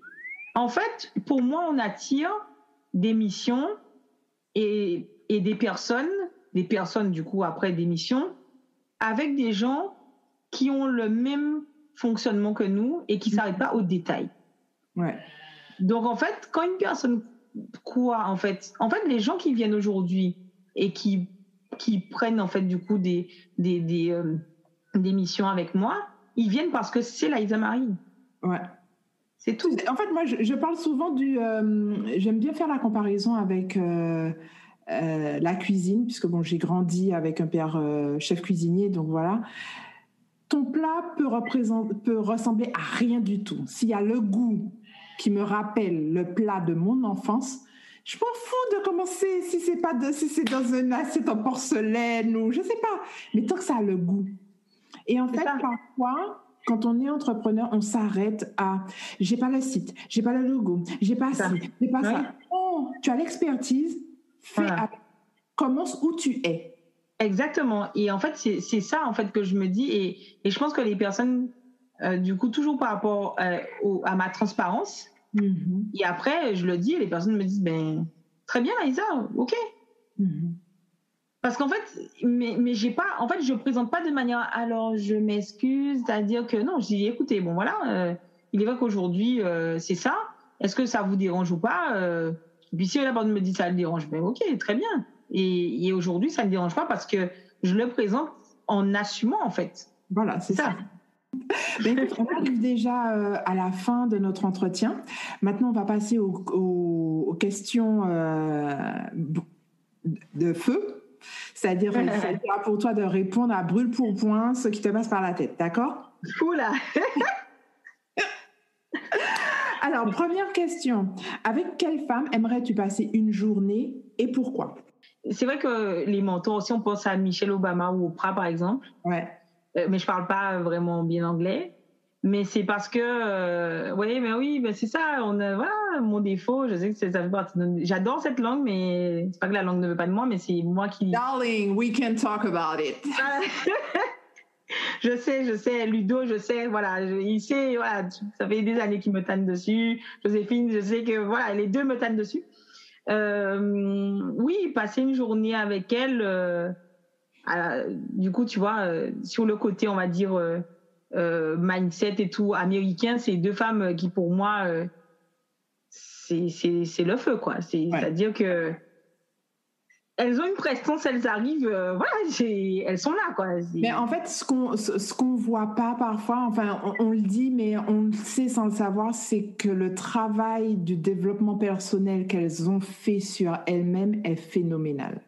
en fait, pour moi, on attire des missions et des personnes du coup après des missions, avec des gens qui ont le même fonctionnement que nous et qui ne s'arrêtent pas aux détails. Ouais. Donc, en fait, quand une personne croit, en fait, les gens qui viennent aujourd'hui et qui prennent, en fait, du coup, des missions avec moi, ils viennent parce que c'est Liza Marie. Ouais. C'est tout. En fait, moi, je parle souvent j'aime bien faire la comparaison avec la cuisine, puisque bon, j'ai grandi avec un père chef cuisinier, donc voilà. Ton plat peut ressembler à rien du tout. S'il y a le goût qui me rappelle le plat de mon enfance, je m'en fous de commencer si c'est dans une assiette en porcelaine ou je sais pas, mais tant que ça a le goût. Et en fait, parfois, quand on est entrepreneur, on s'arrête à j'ai pas le site, j'ai pas le logo, j'ai pas ça, j'ai pas ça. Oh, tu as l'expertise, commence où tu es. Exactement. Et en fait, c'est ça en fait que je me dis et je pense que les personnes du coup toujours par rapport à ma transparence. Et après, je le dis et les personnes me disent très bien Liza, ok. Parce qu'en fait, mais j'ai pas, en fait, je présente pas de manière alors je m'excuse, c'est-à-dire que non, je dis écoutez, bon voilà, il est vrai qu'aujourd'hui c'est ça. Est-ce que ça vous dérange ou pas Et puis si la personne me dit ça le dérange, ok, très bien. Et aujourd'hui, ça ne me dérange pas parce que je le présente en assumant en fait. Voilà, c'est ça. Mais écoute, on arrive déjà à la fin de notre entretien. Maintenant, on va passer aux questions de feu. C'est-à-dire, il s'agira pour toi de répondre à brûle pour point ce qui te passe par la tête, d'accord? Oula. Alors, première question. Avec quelle femme aimerais-tu passer une journée et pourquoi? C'est vrai que les mentors, si on pense à Michelle Obama ou Oprah, par exemple, mais je parle pas vraiment bien anglais, mais c'est parce que, c'est ça, mon défaut, je sais que ça fait partie j'adore cette langue, mais c'est pas que la langue ne veut pas de moi, mais c'est moi qui... Darling, we can talk about it. Je sais, Ludo, je sais, il sait, ça fait des années qu'il me tanne dessus. Joséphine, je sais que, les deux me tannent dessus. Oui, passer une journée avec elle, du coup, tu vois, sur le côté, on va dire, mindset et tout, américain, c'est deux femmes qui, pour moi, c'est le feu, quoi. C'est-à-dire que elles ont une prestance, elles arrivent, elles sont là, quoi. Mais en fait, ce qu'on voit pas parfois, enfin, on le dit, mais on le sait sans le savoir, c'est que le travail du développement personnel qu'elles ont fait sur elles-mêmes est phénoménal.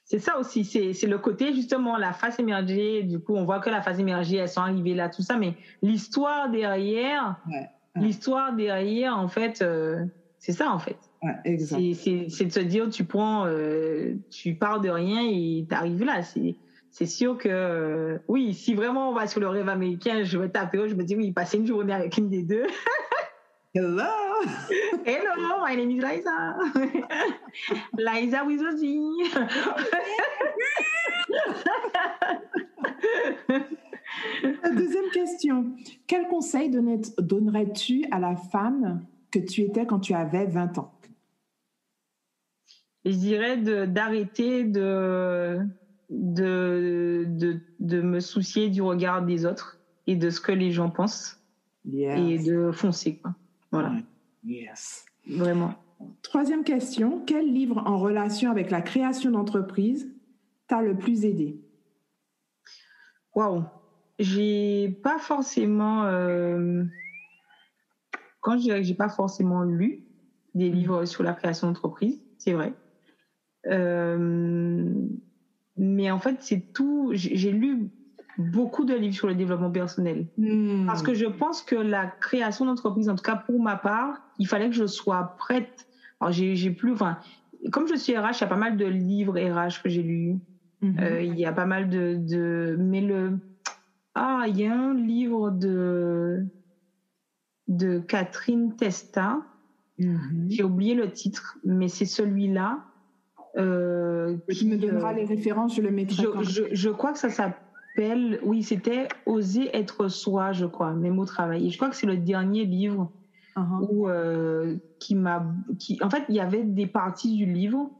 C'est ça aussi, c'est le côté justement la phase émergée. Du coup, on voit que la phase émergée, elles sont arrivées là, tout ça, mais l'histoire derrière, en fait, c'est ça en fait. Ouais, exact. C'est de se dire, tu pars de rien et t'arrives là. C'est sûr que oui, si vraiment on va sur le rêve américain, je vais taper, je me dis oui, passer une journée avec une des deux. Hello, my name is Liza. Liza with a Z. Deuxième question. Quel conseil donnerais-tu à la femme que tu étais quand tu avais 20 ans? Je dirais d'arrêter de me soucier du regard des autres et de ce que les gens pensent. Yes. Et de foncer, quoi. Voilà. Yes. Vraiment. Troisième question. Quel livre en relation avec la création d'entreprise t'a le plus aidé? Waouh. J'ai pas forcément... Quand je dirais que j'ai pas forcément lu des livres sur la création d'entreprise, c'est vrai. Mais en fait, c'est tout... J'ai lu beaucoup de livres sur le développement personnel. Parce que je pense que la création d'entreprise, en tout cas pour ma part, il fallait que je sois prête. Alors, j'ai plus... Enfin, comme je suis RH, il y a pas mal de livres RH que j'ai lus. Il y a pas mal mais il y a un livre de Catherine Testa. J'ai oublié le titre, mais c'est celui-là. Tu me donneras les références, je le mettrai. Je crois que ça s'appelle... Oui, c'était Oser être soi, je crois, même au travail. Et je crois que c'est le dernier livre où, en fait, il y avait des parties du livre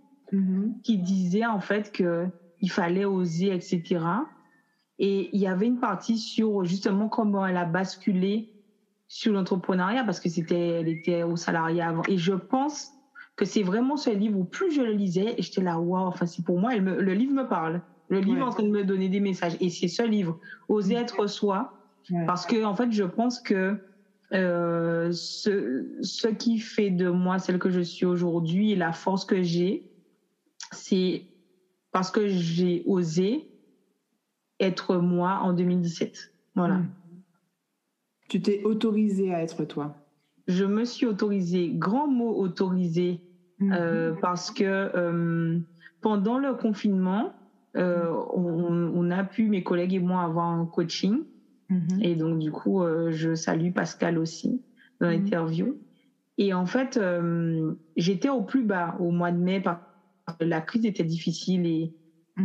qui disaient en fait qu'il fallait oser, etc. Et il y avait une partie sur justement comment elle a basculé sur l'entrepreneuriat parce que elle était au salariat avant. Et je pense que c'est vraiment ce livre où plus je le lisais, j'étais là, waouh, enfin, c'est pour moi, le livre me parle. Le livre est en train de me donner des messages. Et c'est ce livre, Oser être soi, parce que, en fait, je pense que ce qui fait de moi celle que je suis aujourd'hui et la force que j'ai, c'est parce que j'ai osé être moi en 2017. Voilà. Tu t'es autorisée à être toi. Je me suis autorisée, grand mot autorisée, parce que pendant le confinement, on a pu, mes collègues et moi, avoir un coaching. Et donc, du coup, je salue Pascal aussi dans l'interview. Et en fait, j'étais au plus bas au mois de mai parce que la crise était difficile et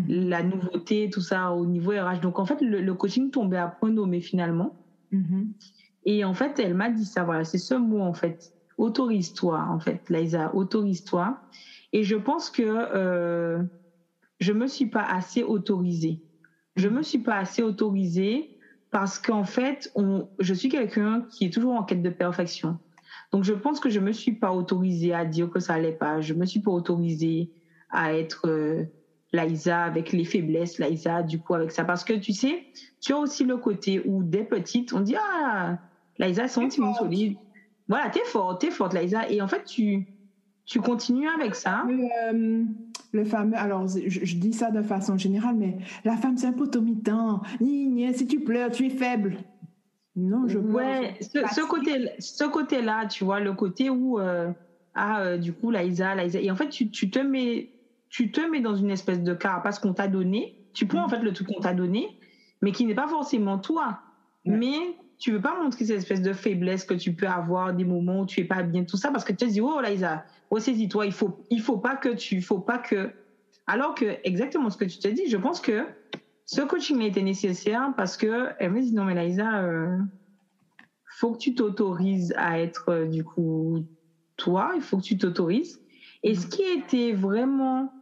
la nouveauté, tout ça au niveau RH. Donc, en fait, le coaching tombait à point nommé finalement. Et en fait, elle m'a dit ça, voilà, c'est ce mot en fait. Autorise-toi, en fait, Liza, autorise-toi. Et je pense que je me suis pas assez autorisée. Je me suis pas assez autorisée parce qu'en fait, je suis quelqu'un qui est toujours en quête de perfection. Donc, je pense que je me suis pas autorisée à dire que ça allait pas. Je me suis pas autorisée à être Liza avec les faiblesses, Liza, du coup, avec ça. Parce que tu sais, tu as aussi le côté où dès petite, on dit, Liza, c'est un petit monde solide. Voilà, t'es forte, Liza. Et en fait, tu continues avec ça. Le fameux, alors je dis ça de façon générale, mais la femme, c'est un potomitan. Si tu pleures, tu es faible. Non, je pleure. Ouais, ce côté-là, tu vois, le côté où, du coup, Liza. Et en fait, tu te mets dans une espèce de carapace qu'on t'a donné. Tu prends en fait le truc qu'on t'a donné, mais qui n'est pas forcément toi. Mais tu veux pas montrer cette espèce de faiblesse que tu peux avoir des moments où tu es pas bien, tout ça, parce que tu te dis, oh Liza, ressaisis-toi, il faut pas que. Alors que, exactement ce que tu te dis, je pense que ce coaching a été nécessaire parce que elle me dit, non mais Liza, faut que tu t'autorises à être du coup toi, il faut que tu t'autorises. Et ce qui était vraiment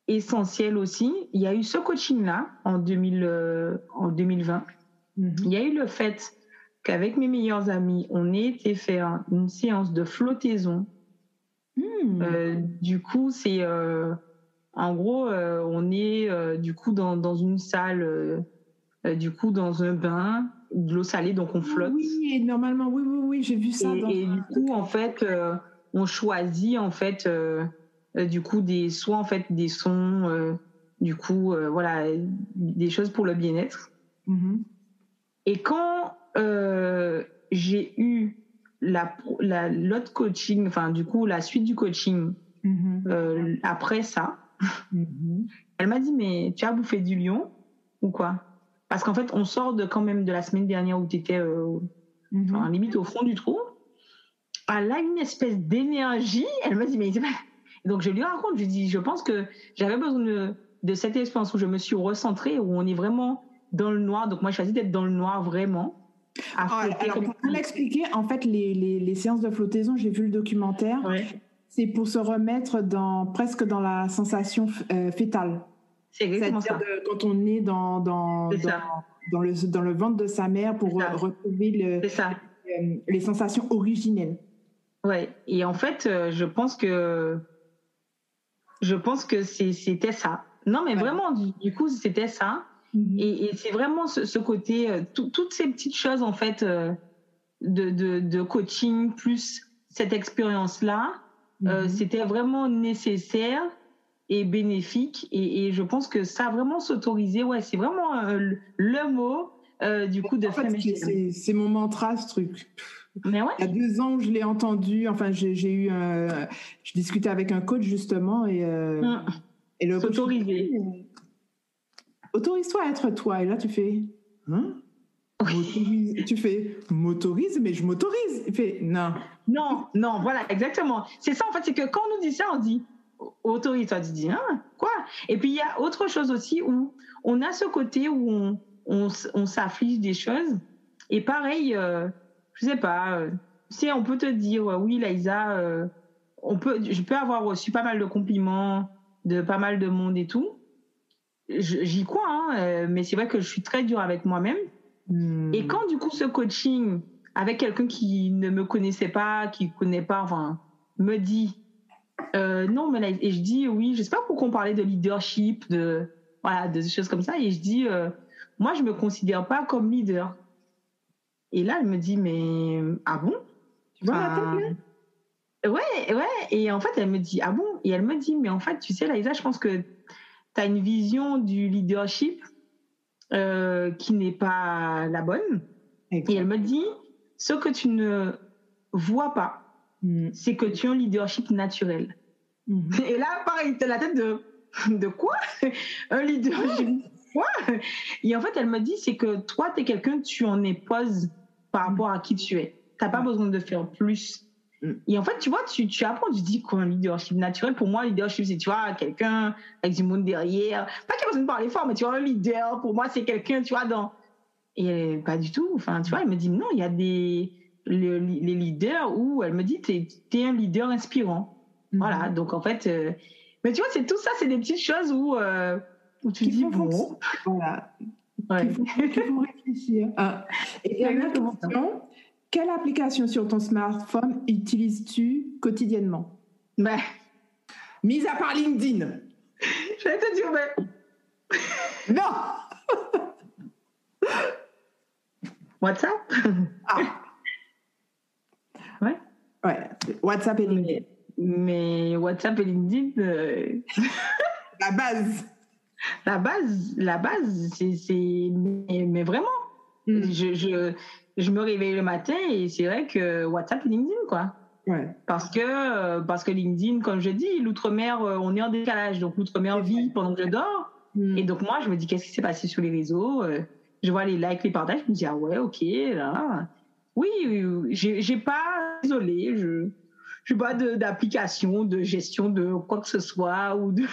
essentiel aussi, il y a eu ce coaching-là en 2020. Il y a eu le fait qu'avec mes meilleurs amis, on ait été faire une séance de flottaison. Du coup, c'est en gros, on est du coup dans une salle, du coup dans un bain, de l'eau salée, donc on flotte. Oui, et normalement, oui, j'ai vu ça. Et du coup, en fait, on choisit en fait du coup des sons, du coup voilà, des choses pour le bien-être. Et quand j'ai eu l'autre coaching, enfin du coup la suite du coaching après ça, elle m'a dit mais tu as bouffé du lion ou quoi? Parce qu'en fait on sort quand même de la semaine dernière où tu étais limite au fond du trou. Elle a une espèce d'énergie. Elle m'a dit mais donc je lui raconte, je lui dis je pense que j'avais besoin de cette expérience où je me suis recentrée, où on est vraiment dans le noir. Donc moi je choisis d'être dans le noir vraiment. Alors pour m'expliquer, en fait les séances de flottaison, j'ai vu le documentaire. Ouais. C'est pour se remettre presque dans la sensation fétale. C'est exactement ça. Quand on est dans le ventre de sa mère pour retrouver les sensations originelles. Ouais. Et en fait, je pense que c'était ça. Non, mais vraiment, du coup, c'était ça. Et c'est vraiment ce côté, toutes ces petites choses en fait de coaching plus cette expérience-là. C'était vraiment nécessaire et bénéfique, et je pense que ça a vraiment s'autoriser, c'est vraiment le mot du coup de en fait, c'est mon mantra, ce truc. Mais ouais. Il y a 2 ans, je l'ai entendu, enfin je discutais avec un coach justement et le coach s'autoriser. Autorise-toi à être toi, et là tu fais tu fais m'autorise, mais je m'autorise. Il fait non, voilà, exactement. C'est ça en fait, c'est que quand on nous dit ça, on dit autorise-toi, tu dis quoi? Et puis il y a autre chose aussi où on a ce côté où on s'afflige des choses, et pareil, je sais pas, on peut te dire oui Laïsa, je peux avoir reçu pas mal de compliments de pas mal de monde et tout, j'y crois, mais c'est vrai que je suis très dure avec moi-même. Et quand du coup ce coaching avec quelqu'un qui ne me connaissait pas, qui connaît pas, enfin, me dit non, mais là, et je dis oui, je sais pas pourquoi on parlait de leadership, de choses comme ça, et je dis moi je me considère pas comme leader. Et là elle me dit mais ah bon, tu vois la tête là? Ouais, et en fait elle me dit ah bon, et elle me dit mais en fait tu sais Laïsa, je pense que tu as une vision du leadership qui n'est pas la bonne. Exactement. Et elle me dit ce que tu ne vois pas, c'est que tu as un leadership naturel. Et là pareil, tu as la tête de quoi? Un leadership quoi? Et en fait elle me dit c'est que toi tu es quelqu'un, tu en imposes par rapport à qui tu es, tu n'as pas besoin de faire plus. Et en fait, tu vois, tu apprends, tu dis quoi, un leadership naturel. Pour moi, leadership, c'est, tu vois, quelqu'un avec du monde derrière. Pas qu'il a besoin de parler fort, mais tu vois, un leader, pour moi, c'est quelqu'un, tu vois, Et pas du tout. Enfin, tu vois, elle me dit, non, il y a les leaders où elle me dit, t'es un leader inspirant. Voilà, donc en fait... mais tu vois, c'est tout ça, c'est des petites choses où tu dis, bon... Voilà. Il faut réfléchir. Et dernière question... Quelle application sur ton smartphone utilises-tu quotidiennement? Mis à part LinkedIn. J'allais te dire, mais... Non. WhatsApp. Ouais. WhatsApp et LinkedIn. Mais WhatsApp et LinkedIn... La base. La base, c'est... Mais vraiment. Je me réveille le matin et c'est vrai que WhatsApp et LinkedIn, quoi. Ouais. Parce que LinkedIn, comme je dis, l'outre-mer, on est en décalage. Donc, l'outre-mer vit pendant que je dors. Et donc, moi, je me dis, qu'est-ce qui s'est passé sur les réseaux? Je vois les likes, les partages. Je me dis, ah ouais, ok. Là. Oui, j'ai pas... Désolé, je n'ai pas d'application de gestion de quoi que ce soit. Ou de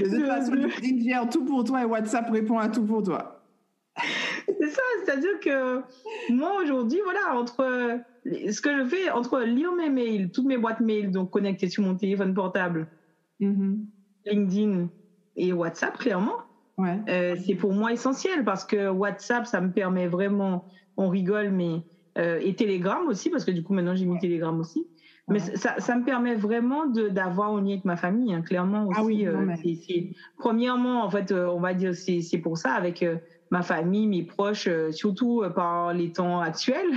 toute façon, LinkedIn gère tout pour toi et WhatsApp répond à tout pour toi. C'est ça, c'est-à-dire que moi aujourd'hui, voilà, entre ce que je fais, entre lire mes mails, toutes mes boîtes mails, donc connectées sur mon téléphone portable, LinkedIn et WhatsApp, clairement, c'est pour moi essentiel, parce que WhatsApp, ça me permet vraiment, on rigole, mais et Telegram aussi, parce que du coup maintenant j'ai mis Telegram aussi, mais ça me permet vraiment d'avoir un lien avec ma famille, hein, clairement aussi. Premièrement, en fait, on va dire c'est pour ça avec ma famille, mes proches, surtout par les temps actuels.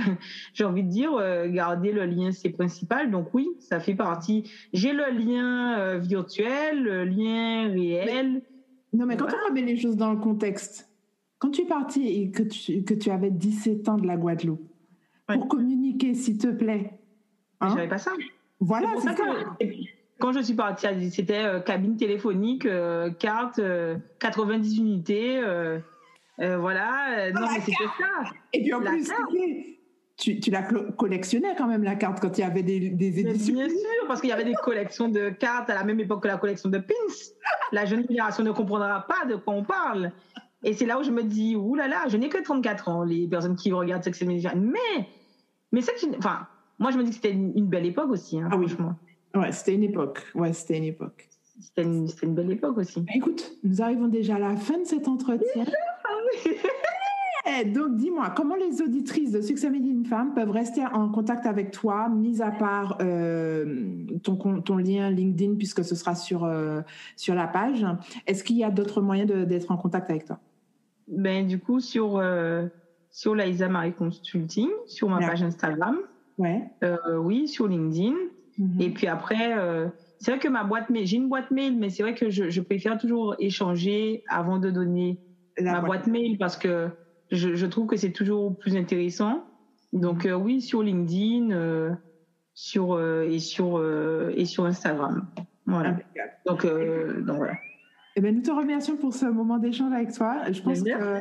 J'ai envie de dire, garder le lien, c'est principal. Donc oui, ça fait partie. J'ai le lien virtuel, le lien réel. Mais quand on remet les choses dans le contexte, quand tu es parti et que tu avais 17 ans de la Guadeloupe, pour communiquer, s'il te plaît. Hein? J'avais pas ça. Voilà, c'est ça. Quand je suis partie, c'était cabine téléphonique, carte, 90 unités, voilà. Non, mais c'était ça. Et puis en plus, tu la collectionnais quand même, la carte, quand il y avait des éditions. Bien sûr, parce qu'il y avait des collections de cartes à la même époque que la collection de pins. La jeune génération ne comprendra pas de quoi on parle. Et c'est là où je me dis, oulala, je n'ai que 34 ans, les personnes qui regardent Sex and Medicine. Mais enfin, moi, je me dis que c'était une belle époque aussi, hein, franchement. Ouais, c'était une époque. C'était une belle époque aussi. Écoute, nous arrivons déjà à la fin de cet entretien. Donc, dis-moi, comment les auditrices de Succès Made in Femme peuvent rester en contact avec toi, mis à part ton lien LinkedIn, puisque ce sera sur la page. Est-ce qu'il y a d'autres moyens d'être en contact avec toi? Du coup, sur Laïsa Marie Consulting, sur ma page Instagram. Oui, sur LinkedIn. Mm-hmm. Et puis après, c'est vrai que j'ai une boîte mail, mais c'est vrai que je préfère toujours échanger avant de donner ma boîte mail parce que je trouve que c'est toujours plus intéressant. Donc oui, sur LinkedIn, sur Instagram. Voilà. Donc voilà. Nous te remercions pour ce moment d'échange avec toi. Je pense que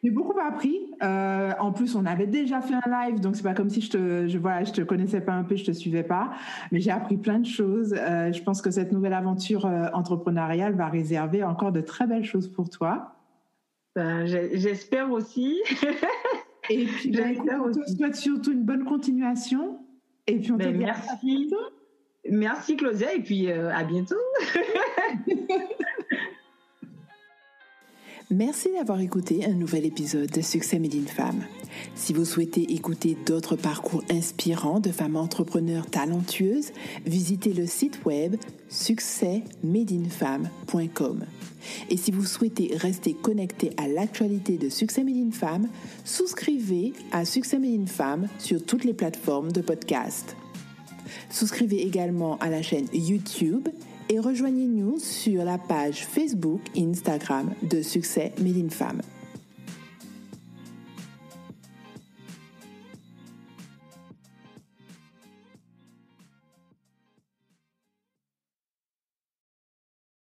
j'ai beaucoup appris. En plus, on avait déjà fait un live, donc c'est pas comme si je te connaissais pas un peu, je te suivais pas. Mais j'ai appris plein de choses. Je pense que cette nouvelle aventure entrepreneuriale va réserver encore de très belles choses pour toi. J'espère aussi. Et puis, on te souhaite surtout une bonne continuation. Et puis, on te dit merci. À bientôt. Merci, Claudia, et puis à bientôt. Merci d'avoir écouté un nouvel épisode de Succès Made in Femme. Si vous souhaitez écouter d'autres parcours inspirants de femmes entrepreneurs talentueuses, visitez le site web succèsmadeinfemme.com. Et si vous souhaitez rester connecté à l'actualité de Succès Made in Femme, souscrivez à Succès Made in Femme sur toutes les plateformes de podcast. Souscrivez également à la chaîne YouTube et rejoignez-nous sur la page Facebook et Instagram de Succès Made in Femme.